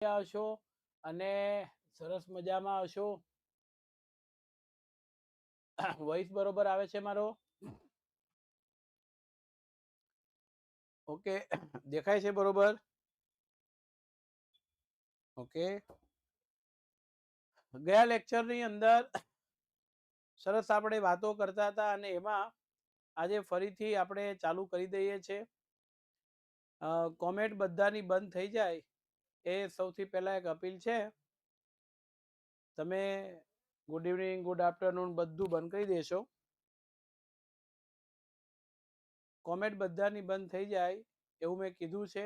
આવશો અને સરસ મજામાં હશો. વોઇસ બરોબર આવે છે મારો? ઓકે, દેખાય છે બરોબર? ઓકે, ગયા લેક્ચરની અંદર સરસ આપણે વાતો કરતા હતા અને એમાં આજે ફરીથી આપણે ચાલુ કરી દઈએ છીએ. કોમેન્ટ બધાની બંધ થઈ જાય એ સૌથી પહેલા એક અપીલ છે. તમે ગુડ ઇવનિંગ, ગુડ આફ્ટરનૂન બધું બંધ કરી દેશો. કોમેન્ટ બધાની બંધ થઈ જાય એવું મેં કીધું છે,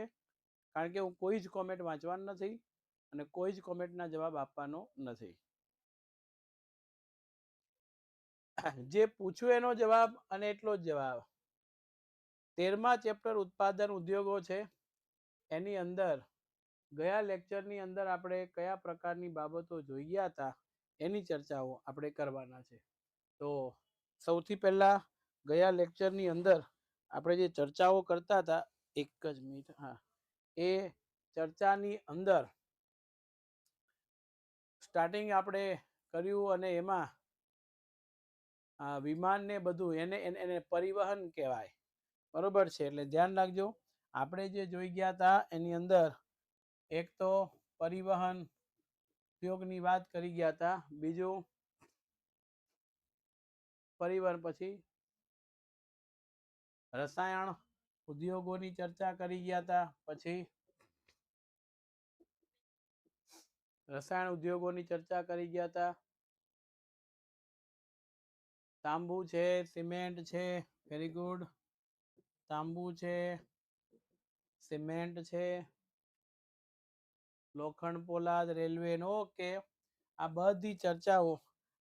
કારણ કે હું કોઈ જ કોમેન્ટ વાંચવાનો નથી અને કોઈ જ કોમેન્ટના જવાબ આપવાનો નથી. જે પૂછ્યું એનો જવાબ અને એટલો જ જવાબ. 13મા ચેપ્ટર ઉત્પાદન ઉદ્યોગો છે, એની અંદર ગયા લેક્ચરની અંદર આપણે કયા પ્રકારની બાબતો જોઈ ગયા હતા એની ચર્ચાઓ આપણે કરવાના છે. તો સૌથી પહેલા ગયા લેક્ચરની અંદર આપણે જે ચર્ચાઓ કરતા હતા, એક જ મિનિટ, હા, એ ચર્ચાની અંદર સ્ટાર્ટિંગ આપણે કર્યું અને એમાં વિમાન ને બધું એને પરિવહન કહેવાય, બરોબર છે. એટલે ધ્યાન રાખજો, આપણે જે જોઈ ગયા હતા એની અંદર એક તો પરિવહન ઉપયોગની વાત કરી ગયા હતા, બીજું પરિવહન, પછી રસાયણ ઉદ્યોગોની ચર્ચા કરી ગયા હતા, પછી રસાયણ ઉદ્યોગોની ચર્ચા કરી ગયા હતા. તાંબુ છે, સિમેન્ટ છે, વેરી ગુડ. તાંબુ છે, સિમેન્ટ છે, લોખંડ પોલાદ, રેલવે, ઓકે, આ બધી ચર્ચાઓ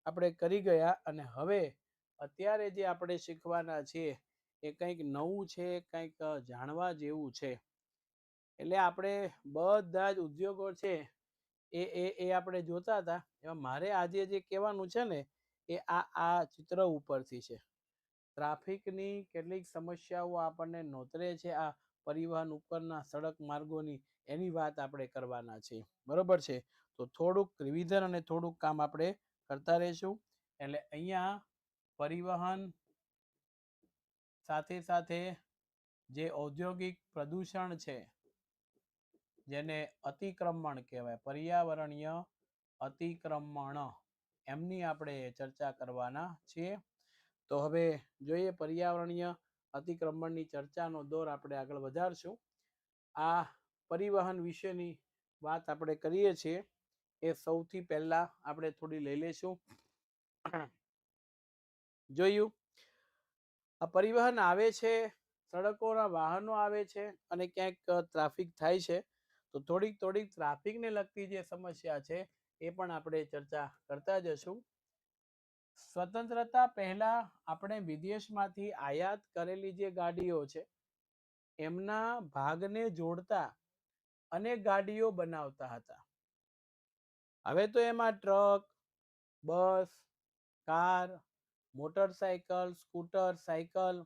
આપણે કરી ગયા. અને હવે અત્યારે જે આપણે શીખવાના છીએ એ કંઈક નવું છે, કંઈક જાણવા જેવું છે. એટલે આપણે બધા જ ઉદ્યોગો છે એ આપણે જોતા હતા. એમાં મારે આજે જે કહેવાનું છે ને એ આ ચિત્ર ઉપરથી છે. ટ્રાફિકની કેટલીક સમસ્યાઓ આપણને નોતરે છે આ પરિવહન ઉપરના સડક માર્ગોની, એની વાત આપણે કરવાના છે, બરોબર છે. તો થોડુંક રિવિઝન અને થોડુંક કામ આપણે કરતા રહીશું. એટલે અહીંયા પરિવહન સાથે સાથે જે ઔદ્યોગિક પ્રદૂષણ છે, જેને અતિક્રમણ કહેવાય, પર્યાવરણીય અતિક્રમણ, એમની આપણે ચર્ચા કરવાના છીએ. તો હવે જોઈએ, પર્યાવરણીય અતિક્રમણની ચર્ચાનો દોર આપણે આગળ વધારશું. આ પરિવહન વિશેની વાત આપણે કરીએ છીએ એ સૌથી પહેલા આપણે થોડી લઈ લેશું. જોયું, આ પરિવહન આવે છે, સડકોના વાહનો આવે છે અને ક્યાંક ટ્રાફિક થાય છે, તો થોડીક ટ્રાફિકને લગતી જે સમસ્યા છે એ પણ આપણે ચર્ચા કરતા જશું. સ્વતંત્રતા પહેલા આપણે વિદેશમાંથી આયાત કરેલી જે ગાડીઓ છે એમના ભાગને જોડતા અનેક ગાડીઓ બનાવતા હતા. હવે તો એમાં ટ્રક, બસ, કાર, મોટરસાયકલ, સ્કૂટર, સાયકલ,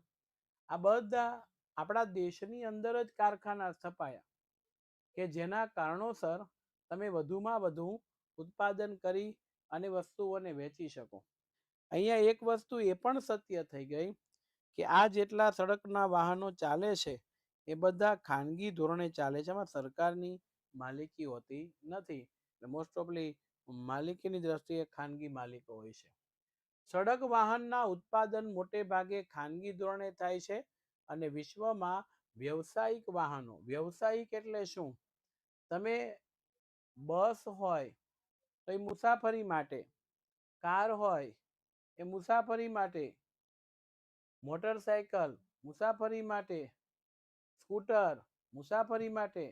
આ બધા આપણા દેશની અંદર જ કારખાના સ્થપાયા કે જેના કારણોસર તમે વધુમાં વધુ ઉત્પાદન કરી અને વસ્તુઓને વેચી શકો. અહીંયા એક વસ્તુ એ પણ સત્ય થઈ ગઈ કે આ જેટલા સડકના વાહનો ચાલે છે એ બધા ખાનગી ધોરણે ચાલે છે, એમાં સરકારની માલિકી હોતી નથી. મોસ્ટ ઓફલી માલિકીની દ્રષ્ટિએ ખાનગી માલિકો હોય છે. સડક વાહનના ઉત્પાદન મોટે ભાગે ખાનગી ધોરણે થાય છે અને વિશ્વમાં વ્યવસાયિક વાહનો, વ્યવસાયિક એટલે શું? તમે બસ હોય તો એ મુસાફરી માટે, કાર હોય એ મુસાફરી માટે, મોટરસાયકલ મુસાફરી માટે, સ્કૂટર મુસાફરી માટે,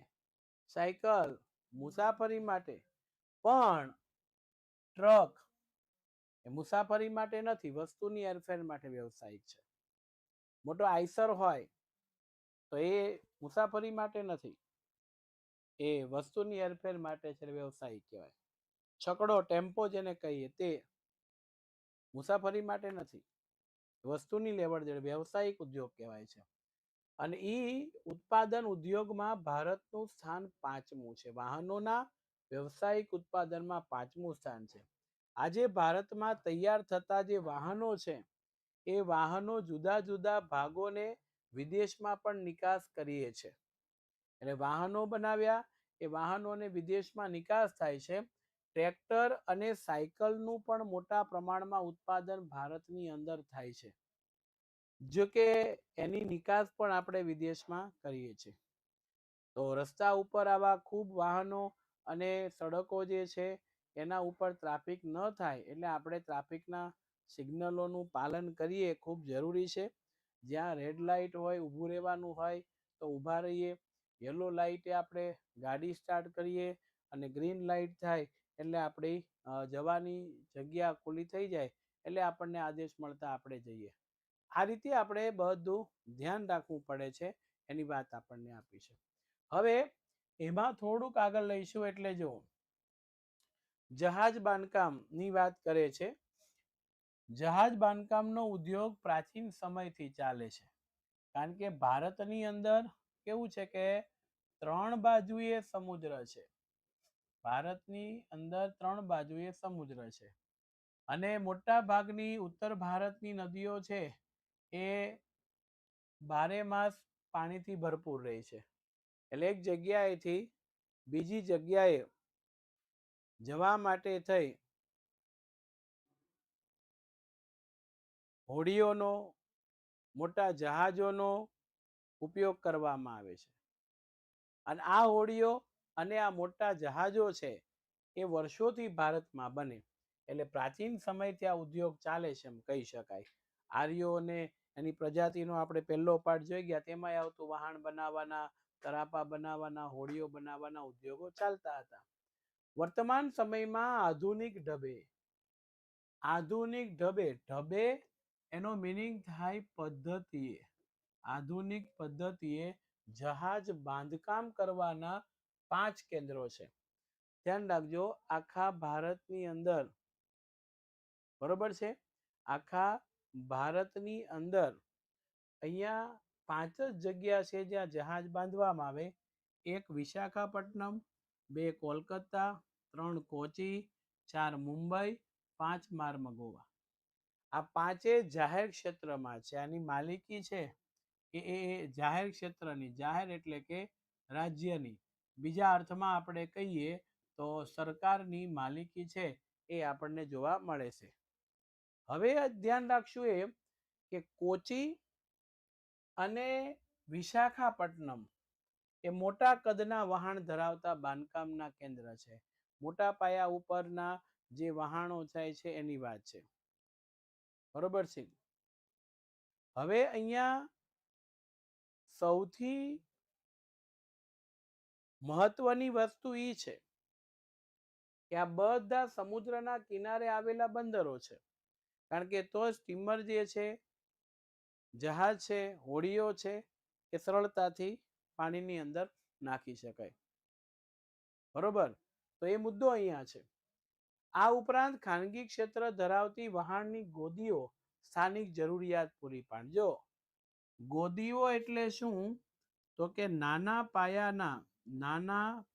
સાયકલ મુસાફરી માટે, પણ ટ્રક એ મુસાફરી માટે નથી, વસ્તુની હેરફેર માટે વ્યવસાયિક છે. મોટો આઈસર હોય તો એ મુસાફરી માટે નથી, એ વસ્તુની હેરફેર માટે છે, વ્યવસાયિક કહેવાય. છકડો, ટેમ્પો જેને કહીએ તે મુસાફરી માટે નથી, વસ્તુની લેવડ દેવડ, વ્યવસાયિક ઉદ્યોગ કહેવાય છે. અને એ ઉત્પાદન ઉદ્યોગમાં ભારતનું સ્થાન 5મું છે વાહનોના વ્યવસાયિક ઉત્પાદનમાં 5મું સ્થાન છે. આજે ભારતમાં તૈયાર થતા જે વાહનો છે એ વાહનો જુદા જુદા ભાગોને વિદેશમાં પણ નિકાસ કરીએ છે. એટલે વાહનો બનાવ્યા, એ વાહનોને વિદેશમાં નિકાસ થાય છે. ટ્રેક્ટર અને સાયકલનું પણ મોટા પ્રમાણમાં ઉત્પાદન ભારતની અંદર થાય છે. જો કે એની નિકાસ પણ આપણે વિદેશમાં કરીએ છીએ. તો રસ્તા ઉપર આવા ખૂબ વાહનો અને સડકો જે છે એના ઉપર ટ્રાફિક ન થાય એટલે આપણે ટ્રાફિકના સિગ્નલોનું પાલન કરીએ, ખૂબ જરૂરી છે. જ્યાં રેડ લાઇટ હોય, ઊભું રહેવાનું હોય તો ઊભા રહીએ. યલો લાઇટે આપણે ગાડી સ્ટાર્ટ કરીએ અને ગ્રીન લાઇટ થાય એટલે આપણી જવાની જગ્યા ખુલ્લી થઈ જાય એટલે આપણને આદેશ મળતા આપણે જઈએ. આ રીતે આપણે બધું ધ્યાન રાખવું પડે છે. એની વાત આપણને આપી છે. હવે એમાં થોડુંક આગળ લઈશું એટલે જો જહાજ બાંધકામની વાત કરે છે. જહાજ બાંધકામનો ઉદ્યોગ પ્રાચીન સમયથી ચાલે છે. કારણ કે ભારતની અંદર કેવું છે કે 3 બાજુએ સમુદ્ર છે. ભારતની અંદર 3 બાજુએ સમુદ્ર છે અને મોટા ભાગની ઉત્તર ભારતની નદીઓ છે એ 12 માસ પાણીથી ભરપૂર રહે છે. એટલે એક જગ્યાએથી બીજી જગ્યાએ જવા માટે થઈ હોડીઓનો, મોટા જહાજોનો ઉપયોગ કરવામાં આવે છે. અને આ હોડીઓ અને આ મોટા જહાજો છે એ વર્ષોથી ભારતમાં બને. એટલે પ્રાચીન સમયથી આ ઉદ્યોગ ચાલે છે એમ કહી શકાય. આર્યોને એની પ્રજાતિનો આપણે પહેલો પાઠ જોઈ ગયા, તેમાં આવતું વહાણ બનાવવાના, તરાપા બનાવવાના, હોડીઓ બનાવવાના ઉદ્યોગો ચાલતા હતા. વર્તમાન સમયમાં આધુનિક ઢબે એનો મિનિંગ થાય પદ્ધતિએ. આધુનિક પદ્ધતિએ જહાજ બાંધકામ કરવાના 5 કેન્દ્રો છે. ધ્યાન રાખજો, આખા ભારતની અંદર, બરોબર છે, આખા ભારતની અંદર અહીંયા 5 જ જગ્યા છે જ્યાં જહાજ બાંધવામાં આવે. 1 વિશાખાપટ્ટનમ, 2 કોલકાતા, 3 કોચી, 4 મુંબઈ, 5 માર્મગોવા. આ 5 જાહેર ક્ષેત્રમાં છે. આની માલિકી છે એ જાહેર ક્ષેત્રની, જાહેર એટલે કે રાજ્યની, બીજા અર્થમાં આપણે કહીએ તો સરકારની માલિકી છે એ આપણને જોવા મળે છે. હવે ધ્યાન રાખશું એ કે કોચી અને વિશાખાપટ્ટનમ એ મોટા કદના વહાણ ધરાવતા બાંધકામના કેન્દ્ર છે. મોટા પાયા ઉપરના જે વહાણો થાય છે એની વાત છે. બરોબર છે. હવે અહીંયા સૌથી મહત્વની વસ્તુ એ છે કે આ બધા સમુદ્રના કિનારે આવેલા બંદરો છે. કારણ કે તો સ્ટીમર જે છે, જહાજ છે, હોડીઓ છે એ સરળતાથી પાણીની અંદર નાખી શકાય. બરોબર, તો એ મુદ્દો અહીંયા છે. આ ઉપરાંત ખાનગી ક્ષેત્ર ધરાવતી વહાણની ગોદીઓ સ્થાનિક જરૂરિયાત પૂરી પાડજો. ગોદીઓ એટલે શું? તો કે નાના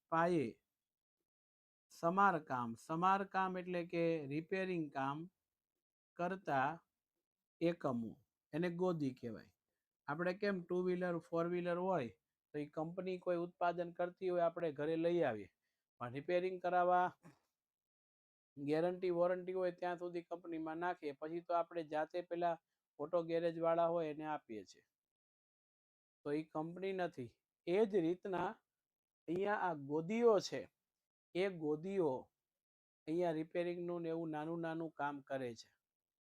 પાયે સમારકામ એટલે કે રિપેરિંગ કામ કરતા એકમો, એને ગોદી કહેવાય. આપણે કેમ 2 વ્હીલર 4 વ્હીલર હોય તો એ કંપની કોઈ ઉત્પાદન કરતી હોય, આપણે ઘરે લઈ આવીએ, પણ રિપેરિંગ કરાવવા ગેરંટી વોરંટી હોય ત્યાં સુધી કંપનીમાં નાખીએ, પછી તો આપણે જાતે પેલા ઓટો ગેરેજ વાળા હોય એને આપીએ છીએ. તો એ કંપની નથી. એ જ રીતના અહીંયા આ ગોદીઓ છે, એ ગોદીઓ અહીંયા રિપેરિંગનું ને એવું નાનું નાનું કામ કરે છે.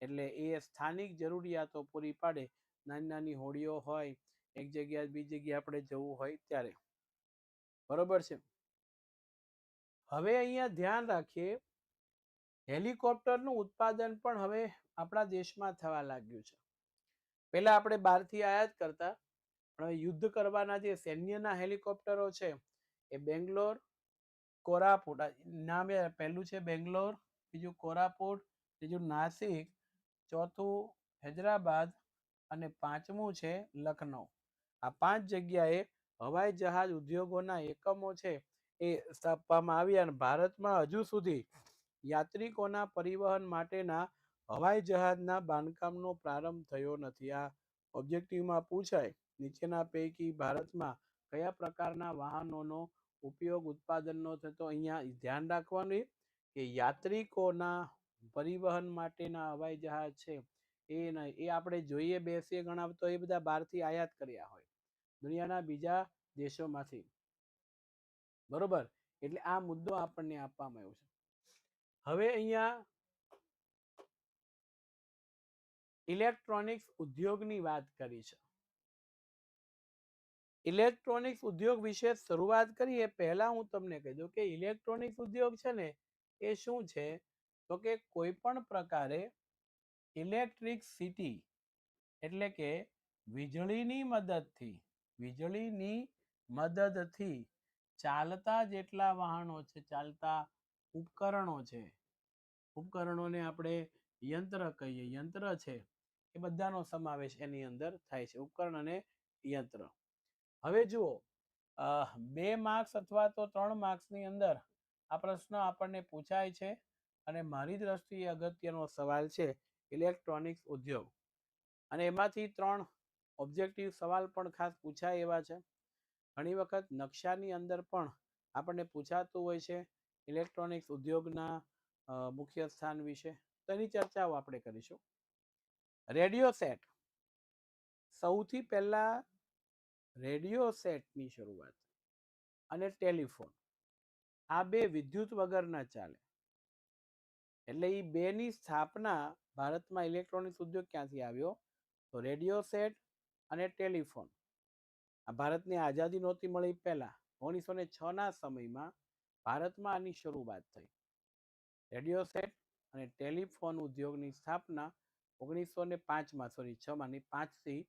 એટલે એ સ્થાનિક જરૂરિયાતો પૂરી પાડે. નાની નાની હોડીઓ હોય, એક જગ્યાએ બીજી જગ્યાએ આપણે જવું હોય ત્યારે. બરોબર છે. હવે અહીંયા ધ્યાન રાખીએ, હેલિકોપ્ટરનું ઉત્પાદન પણ હવે આપણા દેશમાં થવા લાગ્યું છે. પહેલા આપણે બહારથી આયાત કરતા, પણ હવે યુદ્ધ કરવાના જે સૈન્યના હેલિકોપ્ટરો છે એ બેંગ્લોર, કોરાપુટ, નામ પહેલું છે બેંગ્લોર, બીજું કોરાપુટ, ત્રીજું નાસિક, ચોથું હૈદરાબાદ અને 5મું છે લખનઉ. આ 5 જગ્યાએ હવાઈ જહાજ ઉદ્યોગોના એકમો છે એ સ્થાપવામાં આવ્યા અને ભારતમાં હજુ સુધી યાત્રિકોના પરિવહન માટેના હવાઈ જહાજના બાંધકામનો પ્રારંભ થયો નથી. આ ઓબ્જેક્ટિવમાં પૂછાય નીચેના પૈકી ભારતમાં કયા પ્રકારના વાહનોનો ઉપયોગ ઉત્પાદનનો થતો. અહીંયા ધ્યાન રાખવાનું કે યાત્રિકોના પરિવહન માટેના હવાઈ જહાજ છે એ નહીં, એ આપણે જોઈએ બેસીએ ગણાવતો એ બધા બહારથી આયાત કર્યા હોય દુનિયાના બીજા દેશોમાંથી, બરોબર. એટલે આ મુદ્દો આપણને આપવામાં આવ્યો છે. હવે અહીંયા ઇલેક્ટ્રોનિક્સ ઉદ્યોગની વાત કરી છે. ઇલેક્ટ્રોનિક્સ ઉદ્યોગ વિશે શરૂઆત કરીએ પહેલા હું તમને કહી દઉં કે ઇલેક્ટ્રોનિક્સ ઉદ્યોગ છે ને એ શું છે, તો કે કોઈ પણ પ્રકારે ઇલેક્ટ્રિસિટી એટલે કે વીજળીની મદદથી ચાલતા જેટલા વાહનો છે, ચાલતા ઉપકરણો છે, ઉપકરણોને આપણે યંત્ર કહીએ, યંત્ર છે એ બધાનો સમાવેશ એની અંદર થાય છે, ઉપકરણ અને યંત્ર. હવે જુઓ 2 માર્ક્સ અથવા તો 3 માર્ક્સની અંદર આ પ્રશ્ન આપણને પૂછાય છે અને મારી દ્રષ્ટિએ અગત્યનો સવાલ છે ઇલેક્ટ્રોનિક્સ ઉદ્યોગ, અને એમાંથી 3 ઓબ્જેક્ટિવ સવાલ પણ ખાસ પૂછાય એવા છે. ઘણી વખત નકશાની અંદર પણ આપણને પૂછાતું હોય છે ઇલેક્ટ્રોનિક્સ ઉદ્યોગના મુખ્ય સ્થાન વિશે. તેની ચર્ચાઓ આપણે કરીશું. રેડિયો સેટ, સૌથી પહેલા રેડિયો સેટની શરૂઆત અને ટેલિફોન આ બે વિદ્યુત વગરના ચાલે, એટલે એ બેની સ્થાપના ભારતમાં ઇલેક્ટ્રોનિક્સ ઉદ્યોગ ક્યાંથી આવ્યો, તો રેડિયો સેટ અને ટેલિફોન આ ભારતની આઝાદી નહોતી મળી પહેલા 1906ના સમયમાં ભારતમાં આની શરૂઆત થઈ. રેડિયો સેટ અને ટેલિફોન ઉદ્યોગની સ્થાપના 1905થી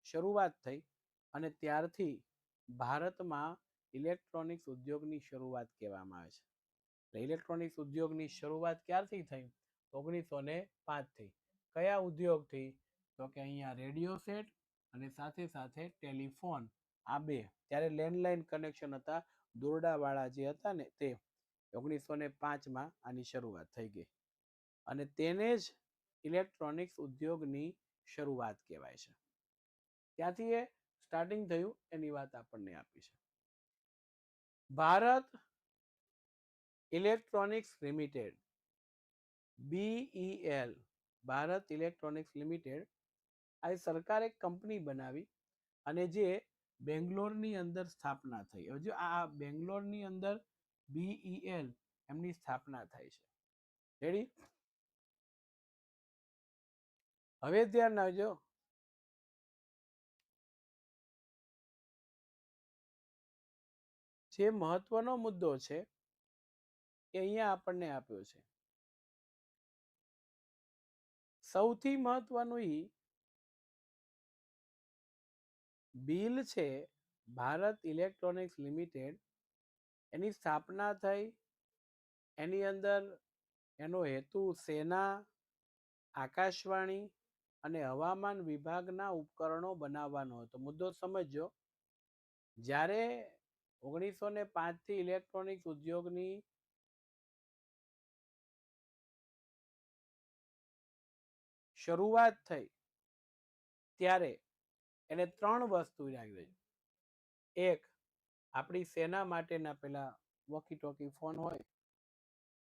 શરૂઆત થઈ અને ત્યારથી ભારતમાં ઇલેક્ટ્રોનિક્સ ઉદ્યોગની શરૂઆત કહેવામાં આવે છે. ઇલેક્ટ્રોનિક્સ ઉદ્યોગની શરૂઆત ક્યારથી થઈ, 1905થી. કયા ઉદ્યોગથી, તો કે અહીંયા રેડિયો સેટ અને સાથે સાથે ટેલિફોન, આ બે ત્યારે લેન્ડલાઇન કનેક્શન હતા, દોરડાવાળા જે હતા ને તે 1905માં આની શરૂઆત થઈ ગઈ અને તેને જ ઇલેક્ટ્રોનિક્સ ઉદ્યોગની શરૂઆત કહેવાય છે. ત્યાંથી એ સ્ટાર્ટિંગ થયું એની વાત આપણને આપી છે. Bharat electronics limited BEL, Bharat electronics limited, આ સરકારે એક કંપની બનાવી અને જે બેંગ્લોરની અંદર સ્થાપના થઈ. હજુ આ બેંગ્લોરની અંદર BEL એમની સ્થાપના થાય છે. રેડી? હવે ધ્યાન રાખજો, જે મહત્વનો મુદ્દો છે એ અહીંયા આપણને આપ્યો છે. સૌથી મહત્વનું બિલ છે ભારત ઇલેક્ટ્રોનિક્સ લિમિટેડ, એની સ્થાપના થઈ, એની અંદર એનો હેતુ સેના, આકાશવાણી અને હવામાન વિભાગના ઉપકરણો બનાવવાનો હતો. મુદ્દો સમજો, જ્યારે 1905થી ઇલેક્ટ્રોનિક્સ ઉદ્યોગની શરૂઆત થઈ ત્યારે એને 3 વસ્તુ લાગી. એક, આપણી સેના માટેના પેલા વોકી ટોકી ફોન હોય,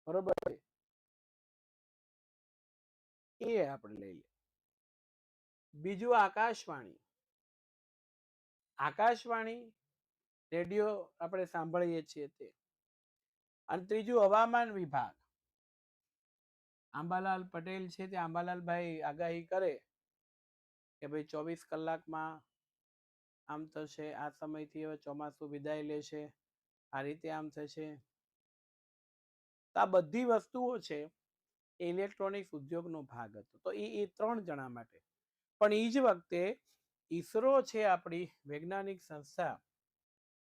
બરોબર, એ આપણે લઈ લે. બીજું આકાશવાણી રેડિયો આપણે સાંભળીએ છીએ તે. અને ત્રીજું હવામાન વિભાગ, આંબાલાલ પટેલ છે તે આંબાલાલભાઈ આગાહી કરે કે ભાઈ 24 કલાકમાં આમ થશે, આ સમયથી હવે ચોમાસું વિદાય લેશે, આ રીતે આમ થશે. આ બધી વસ્તુઓ છે એ ઇલેક્ટ્રોનિક્સ ઉદ્યોગનો ભાગ હતો. તો એ 3 જણા માટે. પણ એ જ વખતે ઈસરો છે આપણી વૈજ્ઞાનિક સંસ્થા,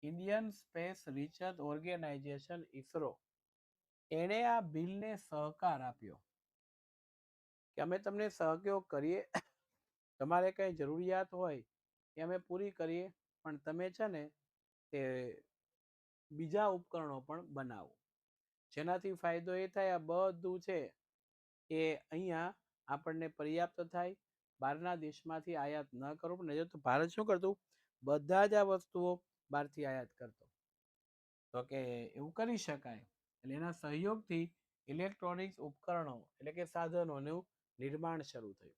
Indian Space Research Organisation ISRO, એણે આ બિલને સહકાર આપ્યો કે અમે તમને સહયોગ કરીએ, તમારે કઈ જરૂરિયાત હોય એ અમે પૂરી કરીએ, પણ તમે છે ને તે બીજા ઉપકરણો પણ બનાવો, જેનાથી ફાયદો એ થાય આ બધું છે એ અહીંયા આપણને પર્યાપ્ત થાય, બહારના દેશમાંથી આયાત ન કરવું પડે. નહીં તો ભારત શું કરતું, બધા જ આ વસ્તુઓ બહારથી આયાત કરતો. તો કે એવું કરી શકાય, એટલે એના સહયોગથી ઇલેક્ટ્રોનિક્સ ઉપકરણો એટલે કે સાધનોનું નિર્માણ શરૂ થયું.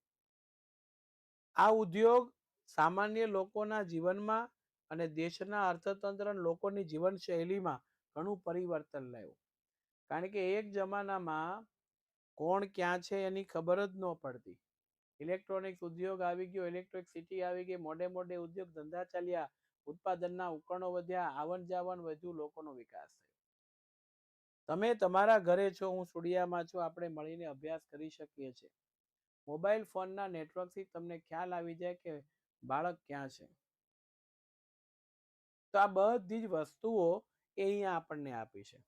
આ ઉદ્યોગ સામાન્ય લોકોના જીવનમાં અને દેશના અર્થતંત્ર લોકોની જીવનશૈલીમાં ઘણું પરિવર્તન લાવ્યું. કારણ કે એક જમાનામાં કોણ ક્યાં છે એની ખબર જ ન પડતી. ઇલેક્ટ્રોનિક્સ ઉદ્યોગ આવી ગયો, ઇલેક્ટ્રિક સિટી આવી ગઈ, મોડે મોડે ઉદ્યોગ ધંધા ચાલ્યા, ઉત્પાદનના ઉપકરણો વધ્યા, આવન જાવન વધ્યું, લોકોનો વિકાસ થયો. તમે તમારા ઘરે છો, હું સ્ટુડિયામાં છું, આપણે મળીને અભ્યાસ કરી શકીએ છીએ. મોબાઈલ ફોનના નેટવર્કથી તમને ખ્યાલ આવી જાય કે બાળક ક્યાં છે. તો આ બધી જ વસ્તુઓ એ અહીંયા આપણને આપી છે.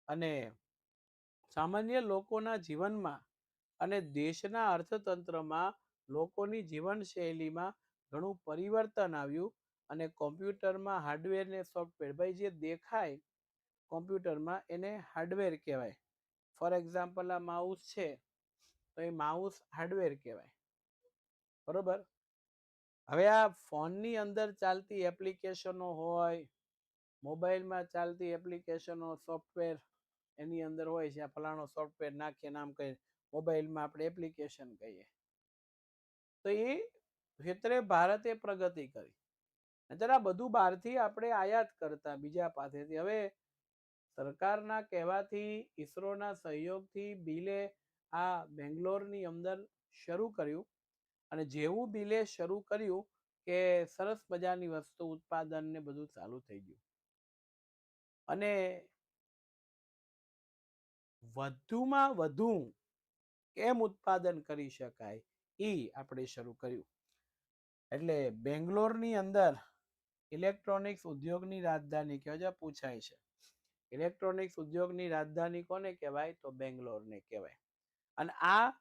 અને સામાન્ય લોકોના જીવનમાં અને દેશના અર્થતંત્રમાં લોકોની જીવનશૈલીમાં ઘણું પરિવર્તન આવ્યું. અને કોમ્પ્યુટરમાં હાર્ડવેર ને સોફ્ટવેર, ભાઈ જે દેખાય કોમ્પ્યુટરમાં એને હાર્ડવેર કહેવાય. ફોર એક્ઝામ્પલ આ માઉસ છે તો એ માઉસ હાર્ડવેર કહેવાય, બરોબર. હવે આ ફોનની અંદર ચાલતી એપ્લિકેશનો હોય, મોબાઈલમાં ચાલતી એપ્લિકેશનો, સોફ્ટવેર એની અંદર હોય છે. આ ફલાણો સોફ્ટવેર નાખીએ નામ કહીએ, મોબાઈલમાં આપણે એપ્લિકેશન કહીએ. તો એ ક્ષેત્રે ભારતે પ્રગતિ કરી. નહીતર આ બધું બહારથી આપણે આયાત કરતા બીજા પાસેથી. હવે સરકારના કહેવાથી, ઈસરોના સહયોગથી બિલે આ બેંગ્લોરની અંદર શરૂ કર્યું. અને જેવું બિલે શરૂ કર્યું કે સરસ મજાની વસ્તુ ઉત્પાદન ને બધું ચાલુ થઈ ગયું. અને વધુમાં વધુ કેમ ઉત્પાદન કરી શકાય એ આપણે શરૂ કર્યું. એટલે બેંગ્લોરની અંદર ઇલેક્ટ્રોનિક્સ ઉદ્યોગની રાજધાની કહેવાય, પૂછાય છે. ઇલેક્ટ્રોનિક્સ ઉદ્યોગની રાજધાની કોને કહેવાય, તો બેંગ્લોરને કહેવાય. અને આ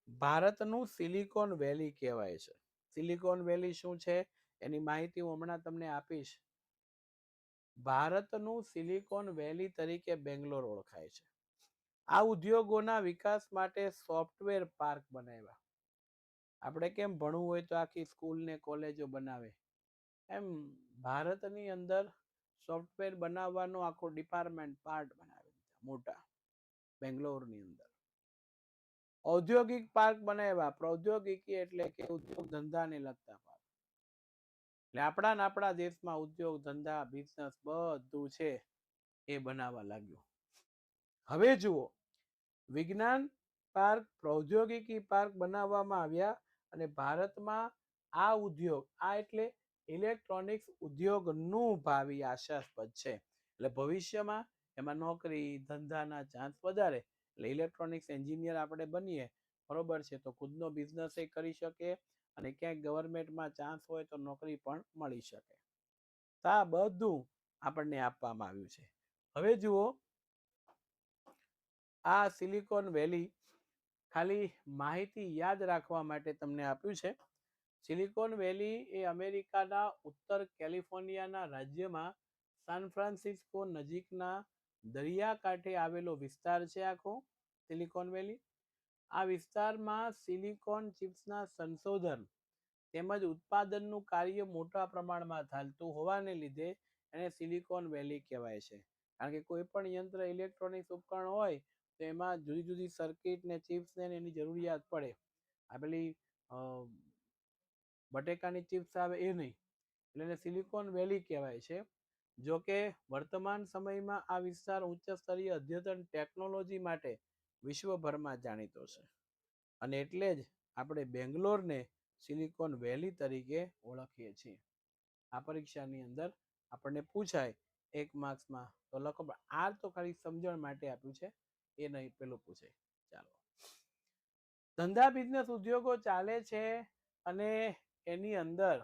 ભારતનું સિલિકોન વેલી કહેવાય છે. સિલિકોન વેલી શું છે એની માહિતી હું હમણાં તમને આપીશ. ભારતનું સિલિકોન વેલી તરીકે બેંગ્લોર ઓળખાય છે. આ ઉદ્યોગોના વિકાસ માટે સોફ્ટવેર પાર્ક બનાવ્યા. આપણે કેમ ભણવું હોય તો આખી સ્કૂલ ને કોલેજો બનાવે, એમ ભારતની અંદર સોફ્ટવેર બનાવવાનો આખો ડિપાર્ટમેન્ટ પાર્ટ બનાવી દીધા મોટા બેંગ્લોરની અંદર. ઔદ્યોગિક પાર્ક બનાવ્યા. પ્રૌદ્યોગિકી એટલે કે ઉદ્યોગ ધંધાને લગતા પાર્ક. એટલે આપણા દેશમાં ઉદ્યોગ ધંધા બિઝનેસ બધું છે એ બનાવવા લાગ્યું. હવે જુઓ, વિજ્ઞાન પાર્ક, પ્રૌદ્યોગિકી પાર્ક બનાવવામાં આવ્યા. અને ભારતમાં આ ઉદ્યોગ, આ એટલે ઇલેક્ટ્રોનિક્સ ઉદ્યોગનું ભાવિ આશાસ્પદ છે. એટલે ભવિષ્યમાં એમાં નોકરી ધંધાના ચાન્સ વધારે. એટલે ઇલેક્ટ્રોનિક્સ એન્જિનિયર આપણે બનીએ, બરોબર છે, તો ખુદનો બિઝનેસ એ કરી શકે અને ક્યાંક ગવર્મેન્ટમાં ચાન્સ હોય તો નોકરી પણ મળી શકે. તો આ બધું આપણને આપવામાં આવ્યું છે. હવે જુઓ, આ સિલિકોન વેલી ખાલી માહિતી યાદ રાખવા માટે તમને આપ્યું છે. સિલિકોન વેલી એ અમેરિકાના ઉત્તર કેલિફોર્નિયાના રાજ્યમાં સાન ફ્રાન્સિસ્કો નજીકના દરિયાકાંઠે આવેલો વિસ્તાર છે આખો સિલિકોન વેલી. આ વિસ્તારમાં સિલિકોન ચિપ્સના સંશોધન તેમજ ઉત્પાદનનું કાર્ય મોટા પ્રમાણમાં ચાલતું હોવાને લીધે એને સિલિકોન વેલી કહેવાય છે. કારણ કે કોઈ પણ યંત્ર ઇલેક્ટ્રોનિક્સ ઉપકરણ હોય તો એમાં જુદી જુદી સર્કિટ ને ચિપ્સ ને એની જરૂરિયાત પડે. આ પેલી બટેકાની ચિપ્સ આવે એ નહીં, એટલે એને સિલિકોન વેલી કહેવાય છે. જો કે વર્તમાન સમયમાં આ વિસ્તાર ઉચ્ચ સ્તરીય અદ્યતન ટેકનોલોજી માટે વિશ્વભરમાં જાણીતો છે. અને એટલે જ આપણે બેંગ્લોરને સિલિકોન વેલી તરીકે ઓળખીએ છીએ. આ પરીક્ષાની અંદર આપણને પૂછાય 1 માર્ક્સમાં તો લખો. આ તો ખાલી સમજણ માટે આપ્યું છે, એ નહીં પેલું પૂછે. ચાલો, ધંધા બિઝનેસ ઉદ્યોગો ચાલે છે અને એની અંદર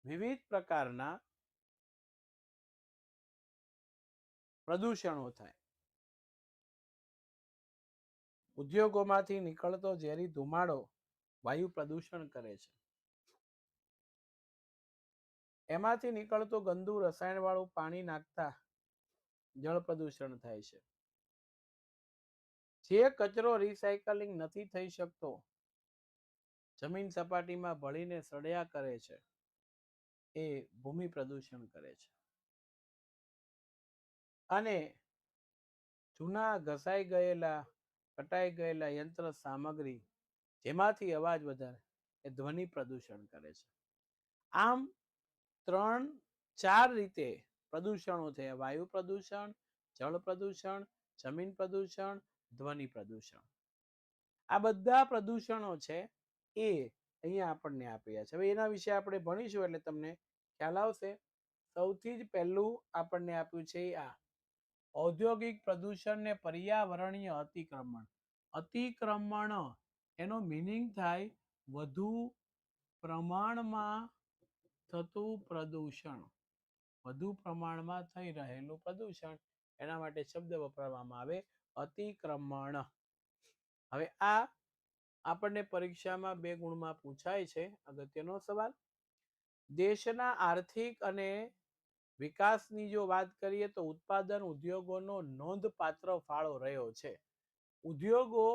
વિવિધ પ્રકારના પ્રદૂષણો થાય. ઉદ્યોગોમાંથી નીકળતો ઝેરી ધુમાડો વાયુ પ્રદૂષણ કરે છે. એમાંથી નીકળતું ગંદુ રસાયણ વાળું પાણી નાખતા જળ પ્રદૂષણ થાય છે. જે કચરો રિસાયકલિંગ નથી થઈ શકતો, જમીન સપાટીમાં ભળીને સડ્યા કરે છે, એ ભૂમિ પ્રદૂષણ કરે છે. અને જૂના ઘસાઈ ગયેલા કટાઈ ગયેલા યંત્ર સામગ્રી જેમાંથી અવાજ વધારે એ ધ્વનિ પ્રદૂષણ કરે છે. આમ 3-4 રીતે પ્રદૂષણો છે. વાયુ પ્રદૂષણ, જળ પ્રદૂષણ, જમીન પ્રદૂષણ, ધ્વનિ પ્રદૂષણ. આ બધા પ્રદૂષણો છે એ અહીંયા આપણને આપ્યા છે. હવે એના વિશે આપણે ભણીશું એટલે તમને ખ્યાલ આવશે. સૌથી જ પહેલું આપણને આપ્યું છે આ ઔદ્યોગિક પ્રદૂષણ ને પર્યાવરણીય અતિક્રમણ. અતિક્રમણ એનો મીનિંગ થાય વધુ પ્રમાણમાં થતું પ્રદૂષણ, વધુ પ્રમાણમાં થઈ રહેલું પ્રદૂષણ. એના માટે શબ્દ વપરાવવામાં આવે અતિક્રમણ. હવે આ આપણને પરીક્ષામાં 2 ગુણમાં પૂછાય છે. અગત્યનો સવાલ. દેશના આર્થિક અને વિકાસની જો વાત કરીએ તો ઉત્પાદન ઉદ્યોગોનો નોંધપાત્ર ફાળો રહ્યો છે. ઉદ્યોગો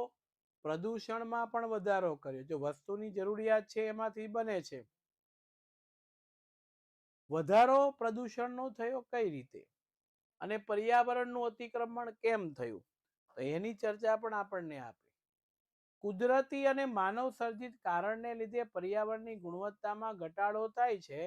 પ્રદૂષણમાં પણ વધારો કર્યો. જો વસ્તુની જરૂરિયાત છે એમાંથી બને છે. વધારો પ્રદૂષણનો થયો કઈ રીતે અને પર્યાવરણનું અતિક્રમણ કેમ થયું, તો એની ચર્ચા પણ આપણને આપે. કુદરતી અને માનવ સર્જિત કારણને લીધે પર્યાવરણની ગુણવત્તામાં ઘટાડો થાય છે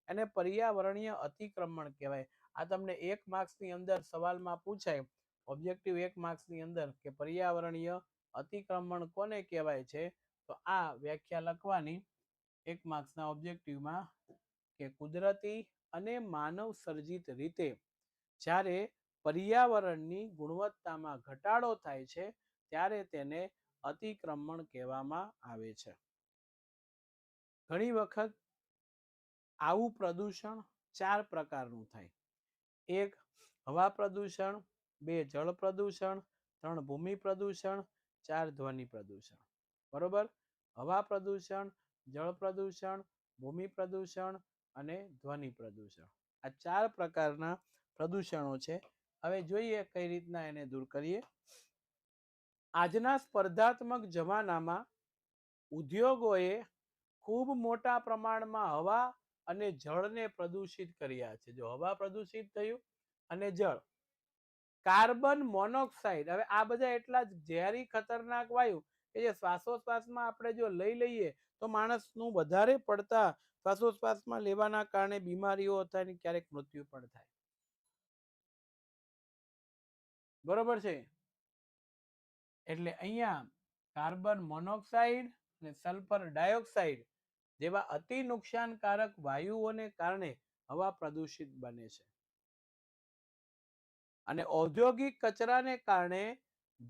અને પર્યાવરણીય અતિક્રમણ કહેવાય. આ તમને 1 માર્ક્સની અંદર સવાલમાં પૂછાય, ઓબ્જેક્ટિવ 1 માર્ક્સની અંદર, કે પર્યાવરણીય અતિક્રમણ કોને કહેવાય છે, તો આ વ્યાખ્યા લખવાની 1 માર્ક્સના ઓબ્જેક્ટિવમાં કે કુદરતી અને માનવ સર્જિત રીતે જ્યારે પર્યાવરણની ગુણવત્તામાં ઘટાડો થાય છે ત્યારે તેને અતિક્રમણ કહેવામાં આવે છે. ઘણી વખત આવું પ્રદૂષણ 4 પ્રકારનું થાય. 1 હવા પ્રદૂષણ, 2 જળ પ્રદૂષણ, 3 ભૂમિ પ્રદૂષણ, 4 ધ્વનિ પ્રદૂષણ. બરોબર? હવા પ્રદૂષણ, જળ પ્રદૂષણ, ભૂમિ પ્રદૂષણ અને ધ્વનિ પ્રદૂષણ. આ 4 પ્રકારના પ્રદૂષણો છે. હવે જોઈએ કઈ રીતના એને દૂર કરીએ. આજના સ્પર્ધાત્મક જમાનામાં ઉદ્યોગોએ ખૂબ મોટા પ્રમાણમાં હવા અને જળને પ્રદૂષિત કર્યા છે. જો હવા પ્રદૂષિત થયું અને જળ. કાર્બન મોનોક્સાઇડ, હવે આ બધા એટલા ઝેરી ખતરનાક વાયુ કે જે શ્વાસોશ્વાસમાં આપણે જો લઈ લઈએ તો માણસનું વધારે પડતા શ્વાસોશ્વાસમાં લેવાના કારણે બીમારીઓ થાય, ક્યારેક મૃત્યુ પણ થાય. બરોબર છે? એટલે અહીંયા કાર્બન મોનોક્સાઇડ અને સલ્ફર ડાયોક્સાઇડ જેવા અતિ નુકસાનકારક વાયુઓને કારણે હવા પ્રદૂષિત બને છે. અને ઔદ્યોગિક કચરાને કારણે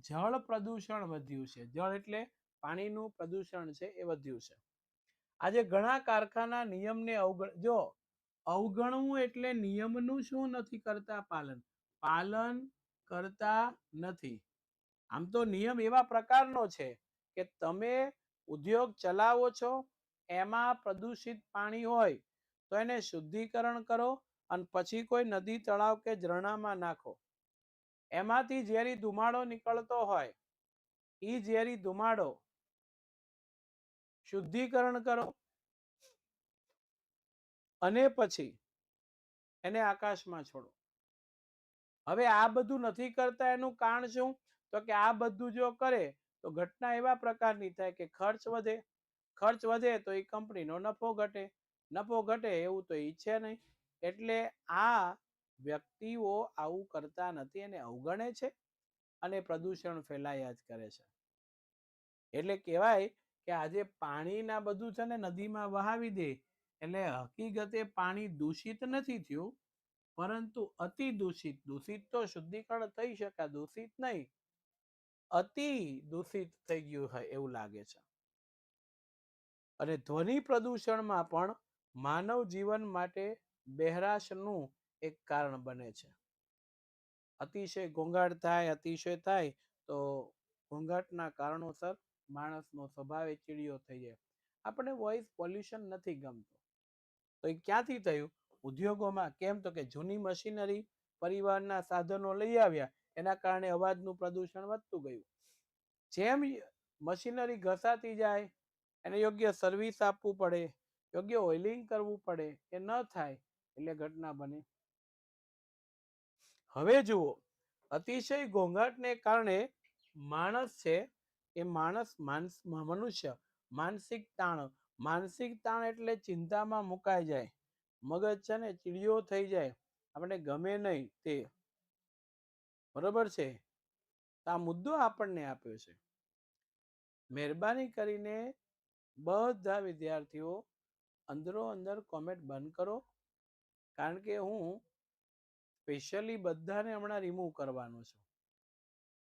જળ પ્રદૂષણ વધ્યું છે. જળ એટલે પાણીનું પ્રદૂષણ છે એ વધ્યું છે. આજે ઘણા કારખાના નિયમને અવગણવું એટલે નિયમનું શું નથી કરતા પાલન, પાલન કરતા નથી. આમ તો નિયમ એવા પ્રકારનો છે કે તમે ઉદ્યોગ ચલાવો છો, એમાં પ્રદૂષિત પાણી હોય તો એને શુદ્ધિકરણ કરો અને પછી કોઈ નદી, તળાવ કે ઝરણામાં નાખો. એમાંથી ઝેરી ધુમાડો નીકળતો હોય, એ ઝેરી ધુમાડો શુદ્ધિકરણ કરો અને પછી એને આકાશમાં છોડો. હવે આ બધું નથી કરતા એનું કારણ શું, તો કે આ બધું જો કરે તો ઘટના એવા પ્રકારની થાય કે ખર્ચ વધે. ખર્ચ વધે તો એ કંપનીનો નફો ઘટે. નફો ઘટે એવું તો ઈચ્છે નહીં. એટલે આ વ્યક્તિઓ આવું કરતા નથી અને અવગણે છે અને પ્રદૂષણ ફેલાયા જ કરે છે. એટલે કહેવાય કે આજે પાણીના બધું છે ને નદીમાં વહાવી દે એટલે હકીકતે પાણી દૂષિત નથી થયું, પરંતુ અતિ દૂષિત. દૂષિત તો શુદ્ધિકરણ થઈ શકે, દૂષિત નહીં, અતિ દૂષિત થઈ ગયું હોય એવું લાગે છે. અને ધ્વનિ પ્રદૂષણમાં પણ માનવ જીવન માટે બહેરાશનું એક કારણ બને છે. અતિશય ઘોંઘાટ થાય, અતિશય થાય તો ઘોંઘાટના કારણોસર માણસનો સ્વભાવ ચીડિયો થઈ જાય. આપણે વોઇસ પોલ્યુશન નથી ગમતું, તો એ ક્યાંથી થયું, ઉદ્યોગોમાં. કેમ? તો કે જૂની મશીનરી પરિવહનના સાધનો લઈ આવ્યા, એના કારણે અવાજનું પ્રદૂષણ વધતું ગયું. જેમ મશીનરી ઘસાતી જાય, એને યોગ્ય સર્વિસ આપવું પડે, યોગ્ય ઓઇલિંગ કરવું પડે, એ ન થાય એટલે ઘટના બને. હવે જુઓ, અતિશય ઘોંઘાટને કારણે માણસ છે એ મનુષ્ય માનસિક તાણ એટલે ચિંતામાં મુકાઈ જાય, મગજ છે ને ચીડિયો થઈ જાય, આપણે ગમે નહીં તે. બરોબર છે? આ મુદ્દો આપણને આપ્યો છે. મહેરબાની કરીને બધા વિદ્યાર્થીઓ અંદરો અંદર કોમેન્ટ બંધ કરો, કારણ કે હું સ્પેશિયલી બધાને હમણાં રિમૂવ કરવાનો છું.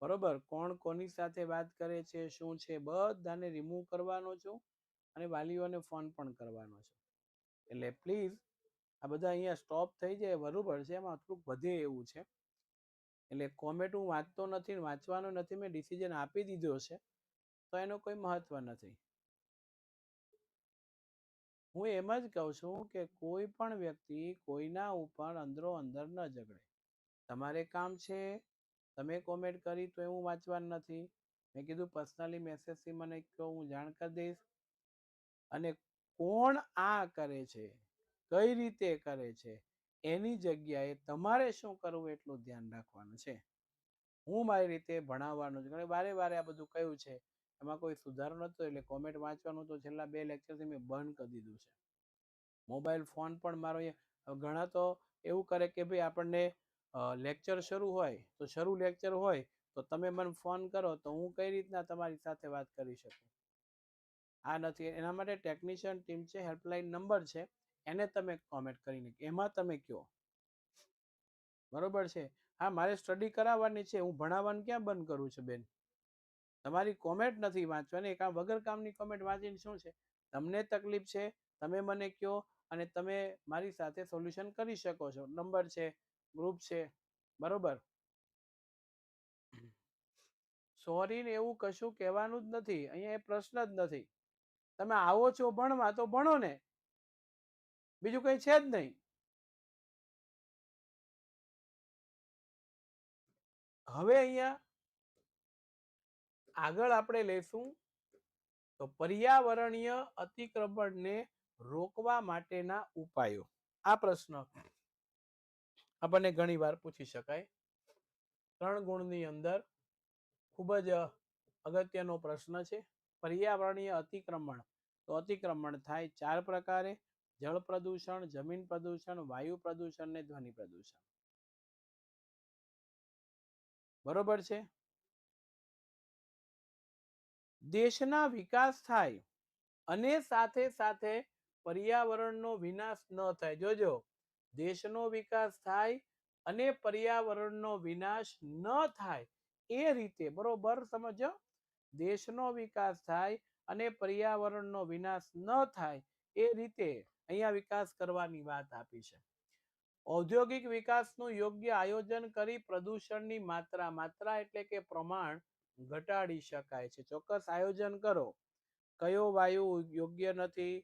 બરોબર? કોણ કોની સાથે વાત કરે છે, શું છે, બધાને રિમૂવ કરવાનો છું અને વાલીઓને ફોન પણ કરવાનો છું. એટલે પ્લીઝ આ બધા અહીંયા સ્ટોપ થઈ જાય. બરોબર છે? એમાં થોડુંક વધે એવું છે. એટલે કોમેન્ટ હું વાંચતો નથી, વાંચવાનો નથી, મેં ડિસિઝન આપી દીધો છે, તો એનો કોઈ મહત્વ નથી. હું એમ જ કહું છું કે કોઈ પણ વ્યક્તિ કોઈના ઉપર અંદરો અંદર ન ઝઘડે. તમારે કામ છે, તમે કોમેન્ટ કરી તો હું વાંચવાનું નથી. મેં કીધું પર્સનલી મેસેજથી મને કહો, હું જાણ કરી દઈશ. અને કોણ આ કરે છે, કઈ રીતે કરે છે, એની જગ્યાએ તમારે શું કરવું એટલું ધ્યાન રાખવાનું છે. હું મારી રીતે ભણાવવાનું છે. વારે વારે આ બધું કહ્યું છે, એમાં કોઈ સુધારો નતો, એટલે કોમેન્ટ વાંચવાનું તો છેલ્લા 2 લેક્ચરથી મેં બંધ કરી દીધું છે. મોબાઈલ ફોન પણ મારો ઘણા તો એવું કરે કે ભાઈ આપણને લેક્ચર શરૂ હોય તો લેક્ચર હોય તો તમે મને ફોન કરો તો હું કઈ રીતના તમારી સાથે વાત કરી શકું. આ નથી. એના માટે ટેકનિશિયન ટીમ છે, હેલ્પલાઇન નંબર છે, એને તમે કોમેન્ટ કરીને એમાં તમે કહો. બરોબર છે? હા, મારે સ્ટડી કરાવવાની છે, હું ભણાવવાનું ક્યાં બંધ કરું છું બેન? તમારી કોમેન્ટ નથી વાંચવાની. એક વગર કામની કોમેન્ટ વાંચીને શું છે? તમને તકલીફ છે, તમે મને કહો અને તમે મારી સાથે સોલ્યુશન કરી શકો છો. નંબર છે, ગ્રુપ છે. બરોબર? સોરી ને એવું કશું કહેવાનું જ નથી. અહીંયા એ પ્રશ્ન જ નથી. તમે આવો છો ભણવા તો ભણો ને, બીજું કઈ છે જ નહીં. હવે અહીંયા આગળ આપણે લઈશું તો પર્યાવરણીય અતિક્રમણને રોકવા માટેના ઉપાયો. આ પ્રશ્ન આપણને ઘણી વાર પૂછી શકાય. 3 ગુણની અંદર ખૂબ જ અગત્યનો પ્રશ્ન છે. પર્યાવરણીય અતિક્રમણ. તો અતિક્રમણ થાય 4 પ્રકારે: જળ પ્રદૂષણ, જમીન પ્રદૂષણ, વાયુ પ્રદૂષણ ને ધ્વનિ પ્રદૂષણ. બરોબર છે? દેશના વિકાસ થાય અને સાથે સાથે પર્યાવરણનો વિનાશ ન થાય. જોજો, દેશનો વિકાસ થાય અને પર્યાવરણનો વિનાશ ન થાય એ રીતે. બરોબર સમજો? દેશનો વિકાસ થાય અને પર્યાવરણનો વિનાશ ન થાય એ રીતે અહીંયા વિકાસ કરવાની વાત આપી છે. ઔદ્યોગિક વિકાસનું યોગ્ય આયોજન કરી પ્રદૂષણની માત્રા એટલે કે પ્રમાણ ઘટાડી શકાય છે. ચોક્કસ આયોજન કરો. કયો વાયુ યોગ્ય નથી,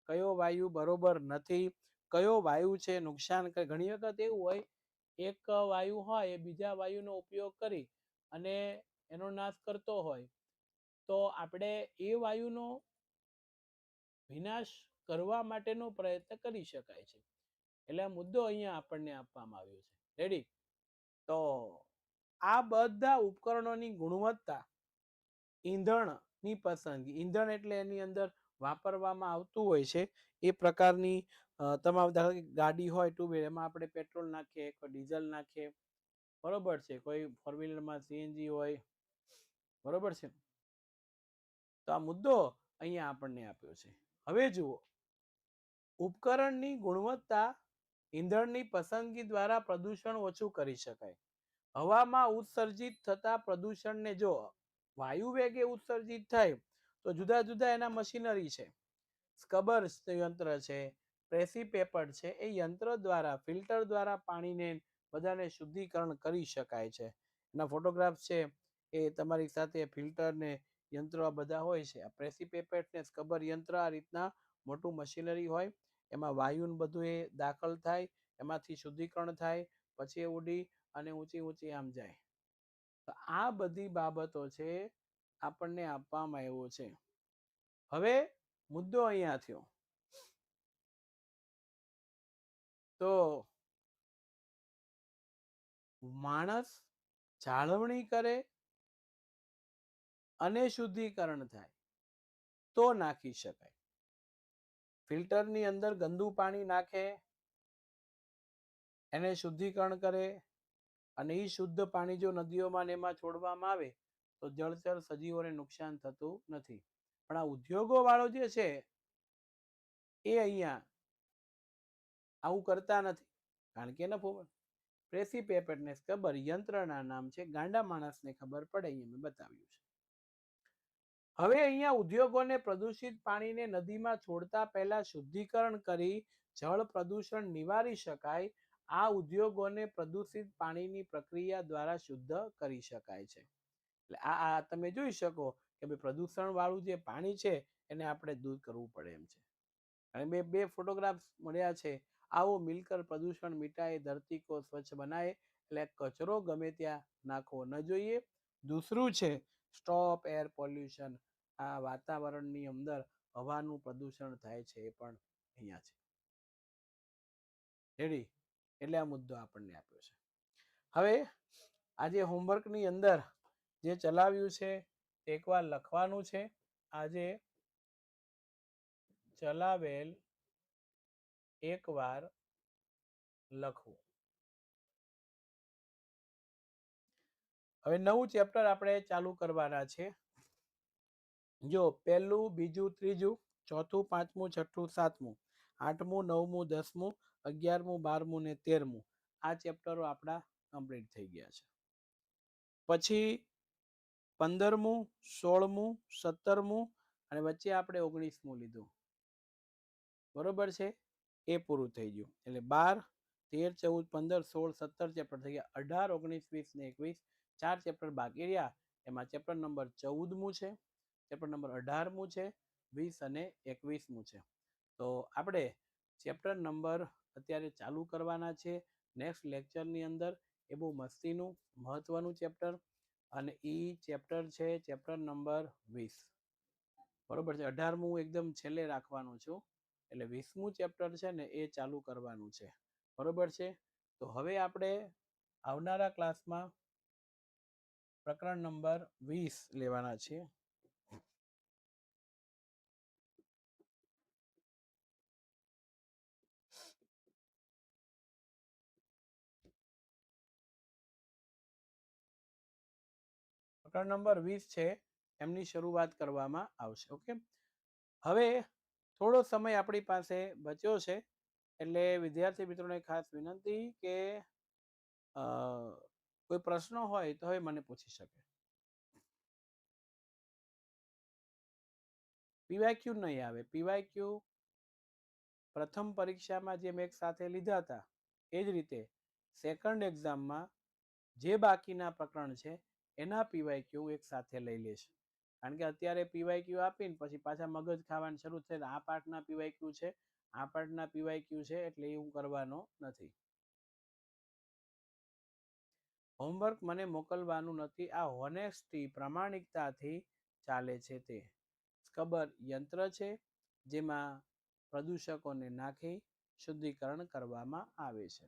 કયો વાયુ બરોબર નથી, કયો વાયુ છે નુકસાન કરે. ઘણી વખત એવું હોય, એક વાયુ હોય એ બીજા વાયુનો ઉપયોગ કરી અને એનો નાશ કરતો હોય, તો આપણે એ વાયુનો વિનાશ કરવા માટેનો પ્રયત્ન કરી શકાય છે. એટલે આ મુદ્દો અહીંયા આપણને આપવામાં આવ્યો છે. રેડી? તો આ બધા ઉપકરણોની ગુણવત્તા, ઈંધણની પસંદગી, ઈંધણ એટલે એની અંદર વાપરવામાં આવતું હોય છે એ પ્રકારની તમામ. ગાડી હોય 2 વ્હીલર, એમાં આપણે પેટ્રોલ નાખીએ, કોઈ ડીઝલ નાખીએ. બરોબર છે? કોઈ 4 વ્હીલરમાં સીએનજી હોય. બરોબર છે? તો આ મુદ્દો અહીંયા આપણને આપ્યો છે. હવે જુઓ, ઉપકરણની ગુણવત્તા, ઈંધણની પસંદગી દ્વારા પ્રદૂષણ ઓછું કરી શકાય. હવામાં ઉત્સર્જિત થતા પ્રદૂષણને જો વાયુ વેગે ઉત્સર્જિત થાય તો જુદા જુદા એના મશીનરી છે, સ્કબર યંત્ર છે, પ્રેસીપેપર છે, એ યંત્ર દ્વારા, ફિલ્ટર દ્વારા પાણીને બધાને શુદ્ધિકરણ કરી શકાય છે. એના ફોટોગ્રાફ છે એ તમારી સાથે. ફિલ્ટર ને યંત્રો બધા હોય છે. આ પ્રેસીપેપેટ ને સ્કબર યંત્ર આ રીતના મોટું મશીનરી હોય. એમાં વાયુ બધું એ દાખલ થાય, એમાંથી શુદ્ધિકરણ થાય, પછી એ ઉડી અને ઊંચી ઊંચી આમ જાય. તો આ બધી બાબતો છે આપણને આપવામાં આવ્યો છે. હવે મુદ્દો અહીંયા થયો તો માણસ જાળવણી કરે અને શુદ્ધિકરણ થાય તો નાખી શકાય. ફિલ્ટરની અંદર ગંદુ પાણી નાખે, એને શુદ્ધિકરણ કરે અને એ શુદ્ધ પાણી જો નદીઓમાં ને એમાં છોડવામાં આવે તો જળચર સજીવોને નુકસાન થતું નથી. પણ આ ઉદ્યોગો વાળો જે છે એ અહીંયા આવું કરતા નથી. કારણ કે એને પ્રેસિપિટેટને ખબર, યંત્રના નામ છે, ગાંડા માણસને ખબર પડે, અહીંયા મેં બતાવ્યું છે. હવે અહીંયા ઉદ્યોગોને પ્રદૂષિત પાણીને નદીમાં છોડતા પહેલા શુદ્ધિકરણ કરી જળ પ્રદૂષણ નિવારી શકાય. આ ઉદ્યોગોને પ્રદૂષિત પાણીની પ્રક્રિયા દ્વારા શુદ્ધ કરી શકાય છે. એટલે આ તમે જોઈ શકો કે ભાઈ પ્રદૂષણ વાળું જે પાણી છે એને આપણે દૂર કરવું પડે એમ છે. અને બે ફોટોગ્રાફ્સ મળ્યા છે. આવો મિલકર પ્રદૂષણ મિટાય, ધરતી કો સ્વચ્છ બનાય. એટલે કચરો ગમે ત્યાં નાખવો ન જોઈએ. દૂસરું છે સ્ટોપ એર પોલ્યુશન. આ વાતાવરણની અંદર હવાનું પ્રદૂષણ થાય છે એ પણ અહીંયા છે. રેડી? એટલે આ મુદ્દો આપણને આપ્યો છે. હવે આજે હોમવર્કની અંદર જે ચલાવ્યું છે એકવાર લખવાનું છે. આજે ચલાવેલ એકવાર લખવું. હવે નવું ચેપ્ટર આપણે ચાલુ કરવાના છે. જો પહેલું, બીજું, ત્રીજું, ચોથું, પાંચમું, છઠ્ઠું, સાતમું, આઠમું, નવમું, 10મું, 11મું, 12મું ને 13મું આ ચેપ્ટરો આપણા કમ્પ્લીટ થઈ ગયા છે. પછી 15મું, 16મું, 17મું અને વચ્ચે આપણે 19મું લીધું. બરોબર છે? એ પૂરું થઈ ગયું. એટલે 12, 13, 14, 15, 16, 17 ચેપ્ટર થઈ ગયા. 18, 19, 20 ને 21 ચાર ચેપ્ટર બાકી રહ્યા. એમાં ચેપ્ટર નંબર 14મું છે, ચેપ્ટર નંબર 18મું છે, 20 અને 21મું છે. તો આપણે ચેપ્ટર નંબર અત્યારે ચાલુ કરવાના છે. નેક્સ્ટ લેક્ચરની અંદર એ બહુ મસ્તીનું મહત્વનું ચેપ્ટર, અને એ ચેપ્ટર છે ચેપ્ટર નંબર 20. બરોબર છે? 18મું એકદમ છેલ્લે રાખવાનું છું. એટલે 20મું ચેપ્ટર છે ને એ ચાલુ કરવાનું છે. બરોબર છે? તો હવે આપણે આવનારા ક્લાસમાં પ્રકરણ નંબર 20 લેવાના છે. પ્રકરણ નંબર 20 છે એમની શરૂઆત કરવામાં આવશે. ઓકે, હવે થોડો સમય આપણી પાસે બચ્યો છે એટલે વિદ્યાર્થી મિત્રોને ખાસ વિનંતી કે કોઈ પ્રશ્ન હોય તો હવે મને પૂછી શકે. પીવાયક્યુ નહીં આવે. પીવાયક્યુ પ્રથમ પરીક્ષામાં જે મેં એક સાથે લીધા હતા એ જ રીતે સેકન્ડ એક્ઝામમાં જે બાકીના પ્રકરણ છે એના પીવાયક્યુ એક સાથે લઈ લેશે. કારણ કે અત્યારે પીવાયક્યુ આપીને પછી પાછા મગજ ખાવાનું શરૂ થાય. આ પાર્ટના પીવાયક્યુ છે, આ પાર્ટના પીવાયક્યુ છે, એટલે એ હું કરવાનો નથી. હોમવર્ક મને મોકલવાનું નથી. આ હોનેસ્ટી, પ્રામાણિકતાથી ચાલે છે. તે સ્કબર યંત્ર છે જેમાં પ્રદૂષકોને નાખી શુદ્ધિકરણ કરવામાં આવે છે.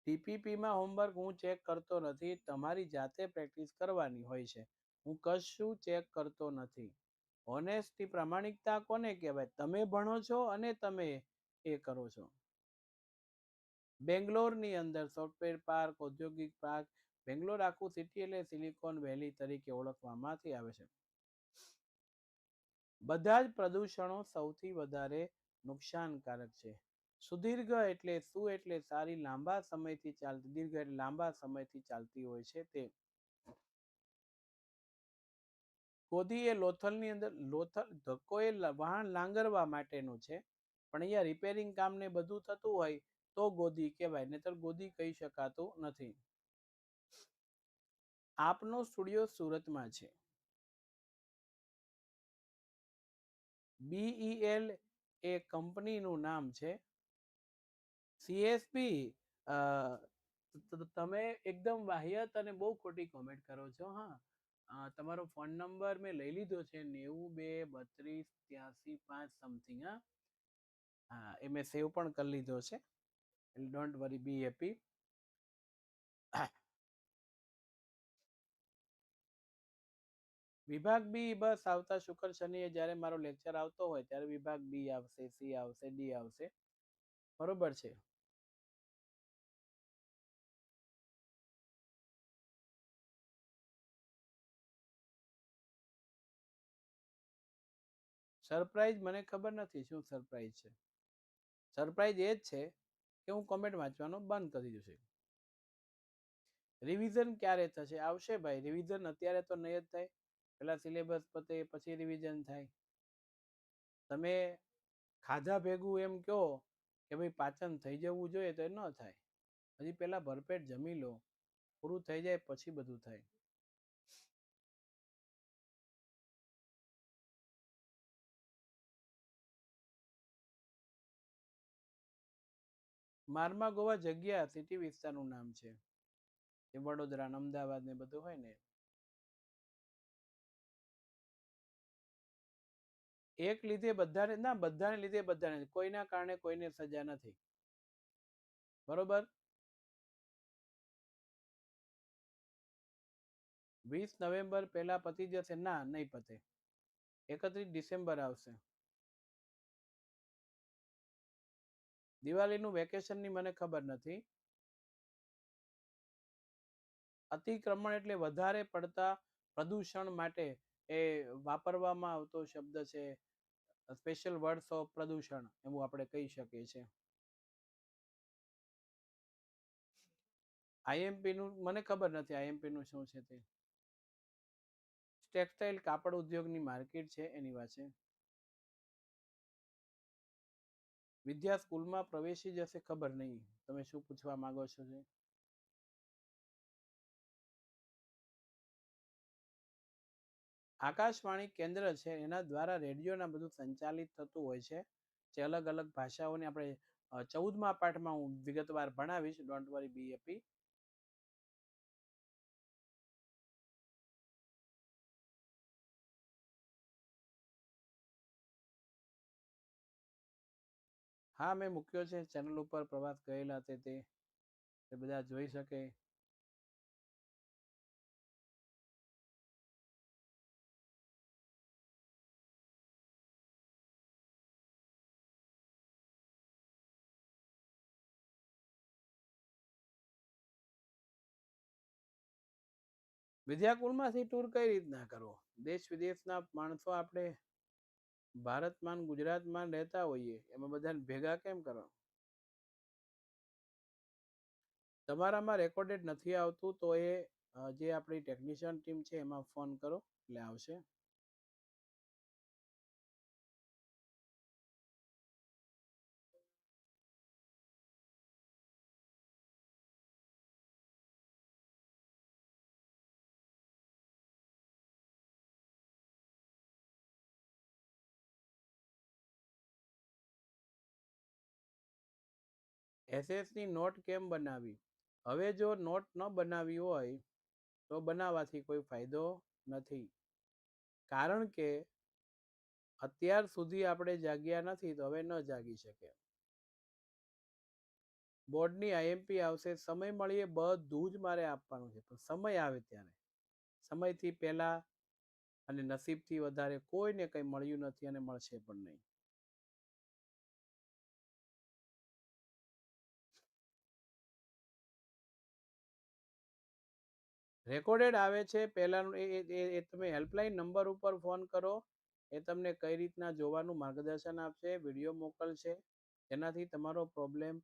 ટીપીપીમાં હોમવર્ક હું ચેક કરતો નથી. તમારી જાતે પ્રેક્ટિસ કરવાની હોય છે. હું કશું ચેક કરતો નથી. હોનેસ્ટી, પ્રામાણિકતા કોને કહેવાય? તમે ભણો છો અને તમે એ કરો છો. બેંગ્લોરની અંદર સોફ્ટવેર પાર્ક, ઔદ્યોગિક પાર્ક, બેંગ્લોર આખું સિટી એટલે સિલિકોન વેલી તરીકે ઓળખવામાંથી આવે છે. બધા જ પ્રદૂષણો સૌથી વધારે નુકસાનકારક છે. સુદીર્ઘ એટલે શું? એટલે સારી લાંબા સમયથી ચાલતી, દીર્ઘ એટલે લાંબા સમયથી ચાલતી હોય છે તે. ગોદી એ લોથલની અંદર, લોથલ ધક્કો એ વાહન લાંગરવા માટેનું છે, પણ અહીંયા રિપેરિંગ કામ ને બધું થતું હોય તો ગોદી કહેવાય, નહીતર ગોદી કહી શકાતું નથી. આપનો સ્ટુડિયો સુરતમાં છે. BEL એ કંપનીનું નામ છે. CSP તમે એકદમ વાહિયાત અને બહુ ખોટી કોમેન્ટ કરો છો. હા, તમારો ફોન નંબર મેં લઈ લીધો છે 92 32 83 5 સમથિંગ. હા, એ મેં સેવ પણ કરી લીધો છે. Don't worry, B happy. વિભાગ બી બસ આવતા શુક્ર શનિએ જ્યારે મારો લેક્ચર આવતો હોય ત્યારે વિભાગ બી આવશે, સી આવશે, ડી આવશે. બરોબર છે. સરપ્રાઈઝ મને ખબર નથી શું સરપ્રાઈઝ છે. સરપ્રાઈઝ એ જ છે કે હું કોમેન્ટ વાંચવાનું બંધ કરી દીધું છે. રિવિઝન ક્યારે થશે? આવશે ભાઈ રિવિઝન. અત્યારે તો નહીં જ થાય. પેલા સિલેબસ પતે પછી રિવિઝન થાય. તમે ખાધા ભેગું એમ કહો કે ભાઈ પાચન થઈ જવું જોઈએ તો એ ન થાય. હજી પેલા ભરપેટ જમી લો, પૂરું થઈ જાય પછી બધું થાય. મારમા ગોવા જગ્યા સિટી વિસ્તારનું નામ છે. એ વડોદરા, અમદાવાદ ને બધું હોય ને. એક લીધે બધાને ના, બધાને લીધે બધાને, કોઈના કારણે કોઈને સજા નથી. બરોબર. 20 નવેમ્બર પહેલા પતી જશે? ના, નહીં પતે. 31 ડિસેમ્બર આવશે. દિવાળીનું વેકેશનની મને ખબર નથી. અતિક્રમણ એટલે વધારે પડતા પ્રદૂષણ માટે એ વાપરવામાં આવતો શબ્દ છે. સ્પેશિયલ વર્ડ્સ ઓફ પ્રદૂષણ એવું આપણે કહી શકીએ છીએ. આઈએમપી નું મને ખબર નથી. આઈએમપી નું શું છે તે? ટેક્સટાઇલ કાપડ ઉદ્યોગની માર્કેટ છે એની વાત છે. વિદ્યા સ્કૂલમાં પ્રવેશી જશે? ખબર નહીં તમે શું પૂછવા માંગો છો. આકાશવાણી કેન્દ્ર છે એના દ્વારા રેડિયોના બધું સંચાલિત થતું હોય છે. જે અલગ અલગ ભાષાઓને આપણે 14મા પાઠમાં હું વિગતવાર ભણાવીશ. Don't worry, B happy. હા, મેં મૂક્યો છે ચેનલ ઉપર. પ્રવાસ ગયેલા તે બધા જોઈ શકે. વિદ્યાકુળમાંથી ટૂર કઈ રીતના કરવો? દેશ વિદેશના માણસો આપણે ભારતમાં ગુજરાતમાં રહેતા હોઈએ એમાં બધાને ભેગા કેમ કરવા? તમારામાં રેકોર્ડેડ નથી આવતું તો એ જે આપણી ટેકનિશિયન ટીમ છે એમાં ફોન કરો એટલે આવશે. એસએસની નોટ કેમ બનાવી? હવે જો નોટ ન બનાવી હોય તો બનાવવાથી કોઈ ફાયદો નથી. કારણ કે અત્યાર સુધી આપણે જાગ્યા નથી તો હવે ન જાગી શકે. બોર્ડની આઈએમપી આવશે. સમય મળીએ બધું જ મારે આપવાનું છે, પણ સમય આવે ત્યારે. સમયથી પહેલા અને નસીબથી વધારે કોઈને કંઈ મળ્યું નથી અને મળશે પણ નહીં. રેકોર્ડેડ આવે છે પહેલાનું. એ તમે હેલ્પલાઇન નંબર ઉપર ફોન કરો. એ તમને કઈ રીતના જોવાનું માર્ગદર્શન આપશે, વિડીયો મોકલશે. એનાથી તમારો પ્રોબ્લેમ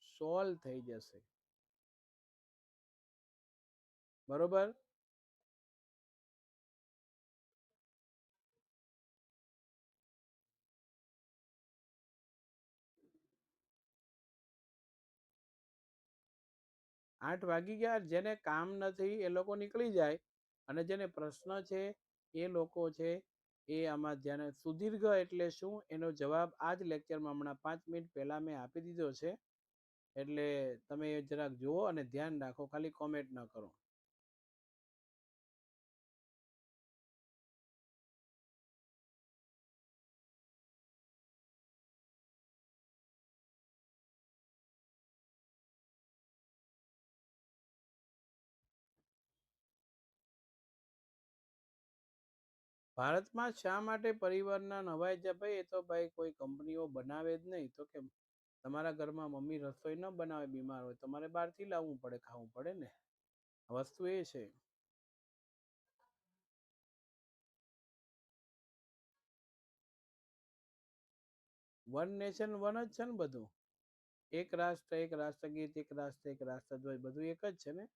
સોલ્વ થઈ જશે. બરોબર. આઠ વાગી ગયા. જેને કામ નથી એ લોકો નીકળી જાય અને જેને પ્રશ્ન છે એ લોકો છે એ આમાં ધ્યાન. સુદીર્ઘ એટલે શું એનો જવાબ આ જ લેક્ચરમાં હમણાં 5 મિનિટ પહેલા મેં આપી દીધો છે, એટલે તમે જરાક જુઓ અને ધ્યાન રાખો, ખાલી કોમેન્ટ ન કરો. ભારતમાં શા માટે પરિવારના નવાઈ જાય? ભાઈ એ તો ભાઈ કોઈ કંપનીઓ બનાવે જ નહીં તો કેમ? તમારા ઘરમાં મમ્મી રસોઈ ન બનાવે, બીમાર હોય, તમારે બહારથી લાવવું પડે, ખાવું પડે ને. વસ્તુ એ છે. વન નેશન વન જ છે ને બધું. એક રાષ્ટ્ર, એક રાષ્ટ્રગીત, એક રાષ્ટ્ર, એક રાષ્ટ્રધ્વજ, બધું એક જ છે ને.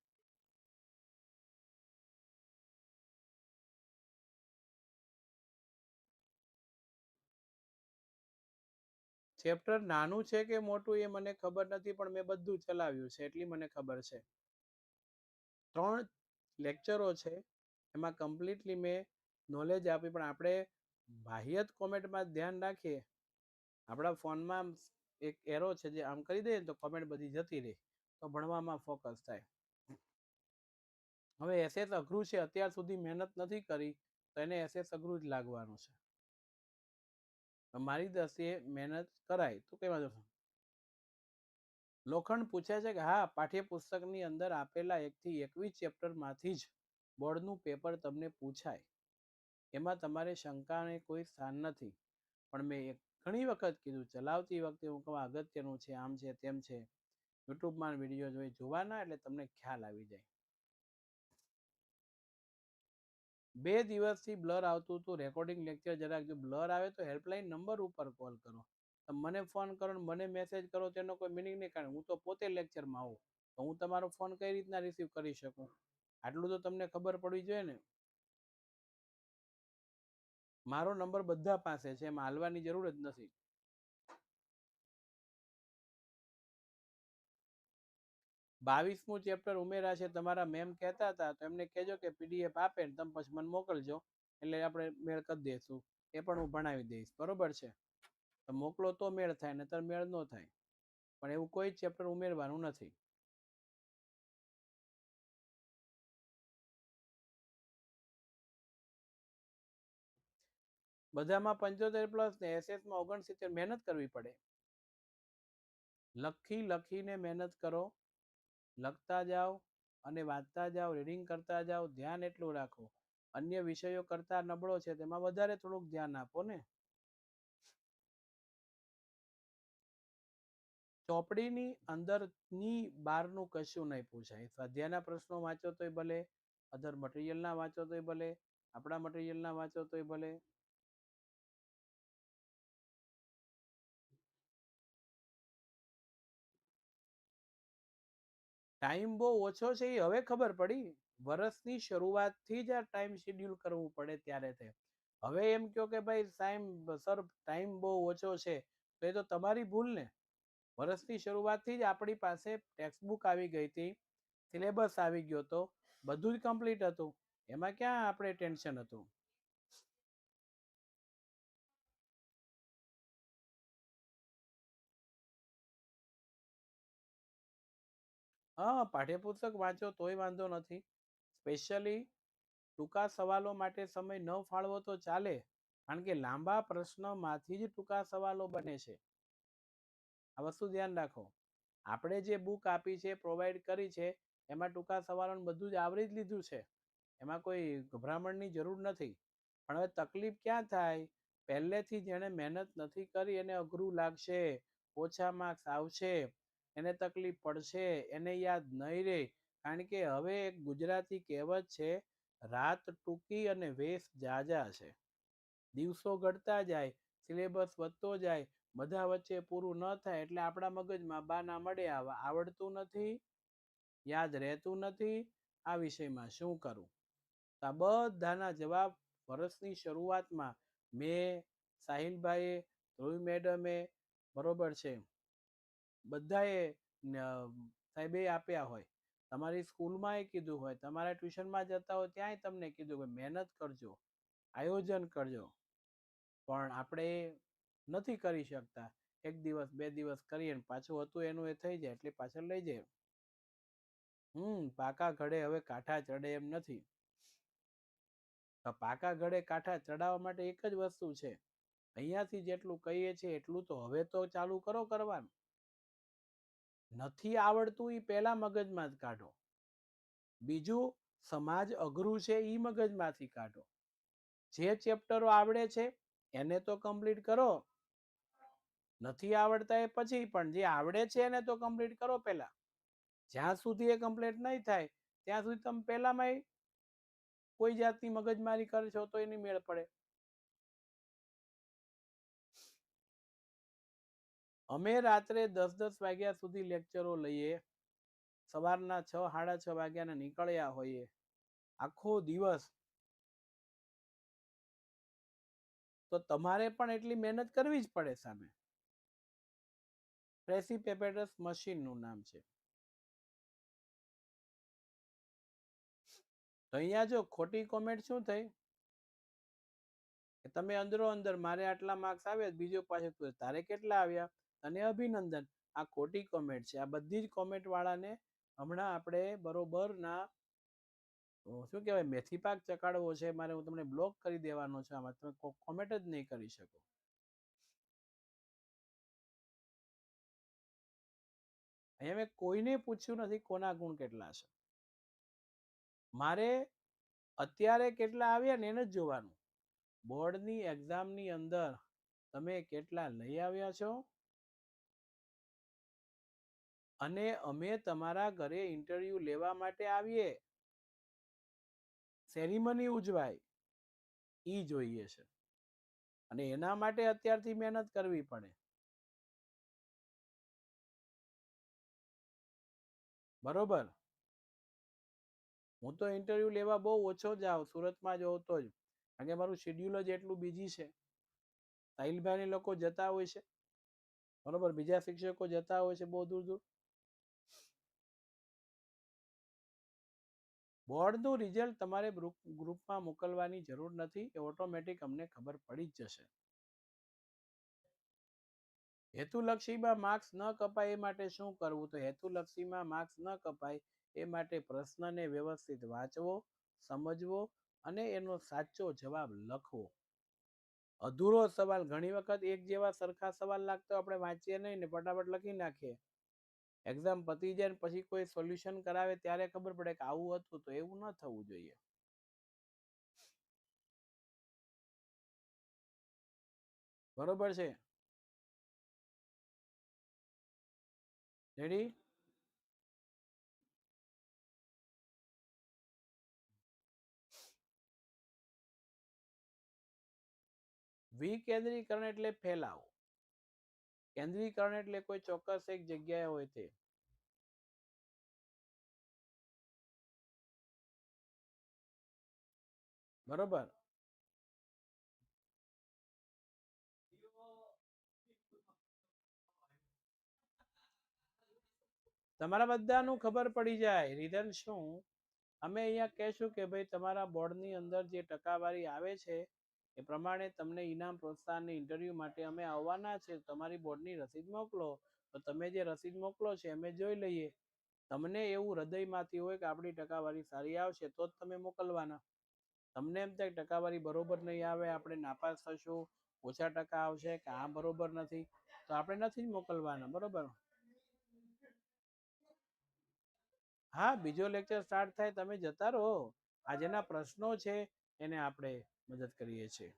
ચેપ્ટર નાનું છે કે મોટું એ મને ખબર નથી, પણ મેં બધું ચલાવ્યું છે એટલી મને ખબર છે. 3 લેક્ચરો છે, એમાં કમ્પ્લીટલી મેં નોલેજ આપી, પણ આપણે બાહ્યત કોમેન્ટમાં ધ્યાન રાખીએ. આપણા ફોનમાં એક એરો છે, જે આમ કરી દઈએ તો કોમેન્ટ બધી જતી રહે, તો ભણવામાં ફોકસ થાય. હવે એસએસ અઘરું છે, અત્યાર સુધી મહેનત નથી કરી તો એને એસએસ અઘરું જ લાગવાનું છે. મારી દ્રષ્ટિએ મહેનત કરાય તો કઈ વાંધો. લોખંડ પૂછે છે કે હા, પાઠ્યપુસ્તકની અંદર આપેલા 1 થી 21 ચેપ્ટરમાંથી જ બોર્ડનું પેપર તમને પૂછાય, એમાં તમારે શંકાને કોઈ સ્થાન નથી. પણ મેં ઘણી વખત કીધું, ચલાવતી વખતે હું કહું અગત્યનું છે, આમ છે, તેમ છે, યુટ્યુબમાં વિડીયો જોવાના, એટલે તમને ખ્યાલ આવી જાય. 2 દિવસથી બ્લર આવતું હતું રેકોર્ડિંગ લેક્ચર. જરાક જો બ્લર આવે તો હેલ્પલાઇન નંબર ઉપર કોલ કરો. મને ફોન કરો ને મને મેસેજ કરો તેનો કોઈ મિનિંગ નહીં, કારણ હું તો પોતે લેક્ચરમાં આવું, તો હું તમારો ફોન કઈ રીતના રિસીવ કરી શકું? આટલું તો તમને ખબર પડવી જોઈએ ને. મારો નંબર બધા પાસે છે, એમાં હાલવાની જરૂર જ નથી. 22મું ચેપ્ટર ઉમેરા છે, તમારા મેમ કહેતા હતા, તો એમને કહેજો કે પીડીએફ આપે ને તમે પછી મને મોકલજો, એટલે આપણે મેળ કરી દઈશું. એ પણ હું ભણાવી દઈશ, બરોબર છે? તો મોકલો તો મેળ થાય, નહીતર મેળ ન થાય. પણ એવું કોઈ ચેપ્ટર ઉમેરવાનું નથી. બધામાં 75+ ને એસએસમાં 69. મહેનત કરવી પડે. લખીને મહેનત કરો, લખતા જાઓ અને વાંચતા જાઓ, રીડિંગ કરતા જાઓ, ધ્યાન એટલું રાખો. અન્ય વિષયો કરતા નબળો છે તેમાં વધારે થોડુંક ધ્યાન આપો ને. ચોપડીની અંદરની બહારનું કશું નહીં પૂછાય. સ્વાધ્યાયના પ્રશ્નો વાંચો તોય ભલે, અધર મટીરિયલના વાંચો તોય ભલે, આપણા મટીરિયલના વાંચો તોય ભલે. ટાઈમ બહુ ઓછો છે એ હવે ખબર પડી. વર્ષની શરૂઆતથી જ આ ટાઈમ શેડ્યુલ કરવું પડે ત્યારે તે. હવે એમ કહો કે ભાઈ ટાઈમ બહુ ઓછો છે, તો એ તો તમારી ભૂલ ને. વર્ષની શરૂઆતથી જ આપણી પાસે ટેક્સ્ટ બુક આવી ગઈ હતી, સિલેબસ આવી ગયો હતો, બધું જ કમ્પ્લીટ હતું. એમાં ક્યાં આપણે ટેન્શન હતું? હા, પાઠ્યપુસ્તક વાંચો તોય વાંધો નથી. સ્પેશિયલી ટૂંકા સવાલો માટે સમય ન ફાળવો તો ચાલે, કારણ કે લાંબા પ્રશ્નોમાંથી જ ટૂંકા સવાલો બને છે. આ વસ્તુ ધ્યાન રાખો. આપણે જે બુક આપી છે, પ્રોવાઈડ કરી છે, એમાં ટૂંકા સવાલોને બધું જ આવરી જ લીધું છે. એમાં કોઈ ગભરામણની જરૂર નથી. પણ હવે તકલીફ ક્યાં થાય? પહેલેથી જેણે મહેનત નથી કરી એને અઘરું લાગશે, ઓછા માર્ક્સ આવશે, એને તકલીફ પડશે, એને યાદ નહીં રહે. કારણ કે હવે એક ગુજરાતી કહેવત છે, રાત ટૂંકી અને વેશ જાજા છે. દિવસો ઘટતા જાય, સિલેબસ વધતો જાય, બધા વચ્ચે પૂરું ન થાય એટલે આપણા મગજમાં બાના મળે, આવડતું નથી, યાદ રહેતું નથી, આ વિષયમાં શું કરું? આ બધાના જવાબ વર્ષની શરૂઆતમાં મેં, સાહિલભાઈએ, ધ્રુવી મેડમે, બરોબર છે, બધાએ સાહેબે આપ્યા હોય. તમારી સ્કૂલમાં કીધું હોય, તમારા ટ્યુશનમાં જતા હોય ત્યાંય તમને કીધું હોય, મહેનત કરજો, આયોજન કરજો. પણ આપણે નથી કરી શકતા. એક દિવસ બે દિવસ કરીએ પાછું હતું એનું એ થઈ જાય એટલે પાછળ લઈ જાય. પાકા ઘડે હવે કાંઠા ચડે એમ નથી. પાકા ઘડે કાંઠા ચડાવવા માટે એક જ વસ્તુ છે, અહીંયાથી જેટલું કહીએ છીએ એટલું તો હવે તો ચાલુ કરો કરવાનું. નથી આવડતું એ પહેલા મગજમાં જ કાઢો. બીજું, સમાજ અઘરું છે એ મગજમાંથી કાઢો. જે ચેપ્ટરો આવડે છે એને તો કમ્પ્લીટ કરો. નથી આવડતા એ પછી, પણ જે આવડે છે એને તો કમ્પ્લીટ કરો પહેલા. જ્યાં સુધી એ કમ્પ્લીટ નહીં થાય ત્યાં સુધી તમે પહેલામાં કોઈ જાતની મગજમારી કરશો તો એની મેળ પડે. અમે રાત્રે 10-10 વાગ્યા સુધી લેક્ચરો લઈએ. સવારના 6-6:30 વાગ્યાને નીકળ્યા હોઈએ. આખો દિવસ. તો તમારે પણ એટલી મહેનત કરવી જ પડે સામે. પ્રેસિપિટેટસ મશીનનું નામ છે. તો અહીંયા જો ખોટી કોમેન્ટ શું થઈ, તમે અંદરો અંદર મારે આટલા માર્ક્સ આવ્યા, બીજો પાછો તારે કેટલા આવ્યા અને અભિનંદન. આ ખોટી કોમેન્ટ છે. આ બધી જ કોમેન્ટ વાળાને હમણાં આપણે બરોબર ના શું કહેવાય મેથી પાક ચકાડવો છે. મારે હું તમને બ્લોક કરી દેવાનો છે. આમાં તમે કોમેન્ટ જ નહીં કરી શકો. અહીંયા મેં કોઈને પૂછ્યું નથી કોના ગુણ કેટલા છે. મારે અત્યારે કેટલા આવ્યા ને એને જ જોવાનું. બોર્ડની એક્ઝામની અંદર તમે કેટલા લઈ આવ્યા છો અને અમે તમારા ઘરે ઇન્ટરવ્યુ લેવા માટે આવીએ, સેરેમની ઉજવાય, ઈ જોઈએ છે. અને એના માટે અત્યારથી મહેનત કરવી પડે. બરોબર. હું તો ઇન્ટરવ્યુ લેવા બહુ ઓછો જાઉં, સુરતમાં જ હોઉં તો જ, કારણ કે મારું શેડ્યુલ જ એટલું બીજી છે. સાહિલભાઈ લોકો જતા હોય છે, બરોબર, બીજા શિક્ષકો જતા હોય છે બહુ દૂર દૂર. બોર્ડનું રિઝલ્ટ તમારે ગ્રુપમાં મોકલવાની જરૂર નથી, એ ઓટોમેટિક અમને ખબર પડી જ જશે. હેતુલક્ષીમાં માર્ક્સ ન કપાય એ માટે શું કરવું? તો હેતુલક્ષીમાં માર્ક્સ ન કપાય એ માટે પ્રશ્નને વ્યવસ્થિત વાંચવો, સમજવો અને એનો સાચો જવાબ લખવો. અધૂરો સવાલ, ઘણી વખત એક જેવા સરખા સવાલ લાગતો આપણે વાંચીએ નહીં ને ફટાફટ લખી નાખીએ. એક્ઝામ પતી જાય ને પછી કોઈ સોલ્યુશન કરાવે ત્યારે ખબર પડે કે આવું હતું. તો એવું ન થવું જોઈએ. બરોબર છે? રેડી? વિકેન્દ્રીકરણ એટલે ફેલાવો. કેન્દ્રીકરણ એટલે કોઈ ચોક્કસ એક જગ્યાએ હોય તે. બરોબર. તમારા બધાનું ખબર પડી જાય રીઝન શું. અમે અહીંયા કહેશું કે ભાઈ તમારા બોર્ડની અંદર જે ટકાવારી આવે છે એ પ્રમાણે તમને ઇનામ પ્રોત્સાહનની ઇન્ટરવ્યુ માટે અમે આવવાના છે. તમારી બોર્ડની રસીદ મોકલો. તો તમે જે રસીદ મોકલો છે અમે જોઈ લઈએ. તમને એવું હૃદયમાંથી હોય કે આપણી ટકાવારી સારી આવશે તો જ તમે મોકલવાના. તમને એમ થાય ટકાવારી બરોબર નહીં આવે, આપણે નાપાસ થશું, ઓછા ટકા આવશે કે આ બરોબર નથી, તો આપણે નથી જ મોકલવાના. બરોબર. હા, બીજો લેક્ચર સ્ટાર્ટ થાય તમે જતા રહો. આ જેના પ્રશ્નો છે એને આપણે મદદ કરીએ છીએ.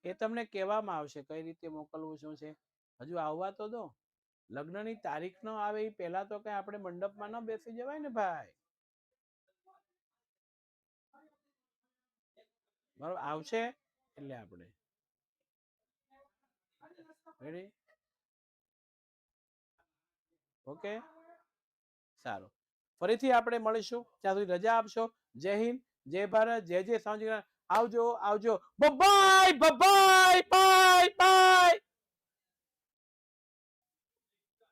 એ તમને કહેવામાં આવશે કઈ રીતે મોકલવું શું છે. હજુ આવવા તો દો. લગ્નની તારીખ ન આવે એ પહેલા તો કઈ આપણે મંડપમાં ન બેસી જવાય ને ભાઈ. બરોબર, આવશે એટલે આપણે રેડી. ઓકે, સારું. ફરીથી આપણે મળીશું. ત્યાં સુધી રજા આપશો. જય હિન્દ, જય ભારત, જય જય સાવજી. આવજો આવજો. Bye bye bye bye bye.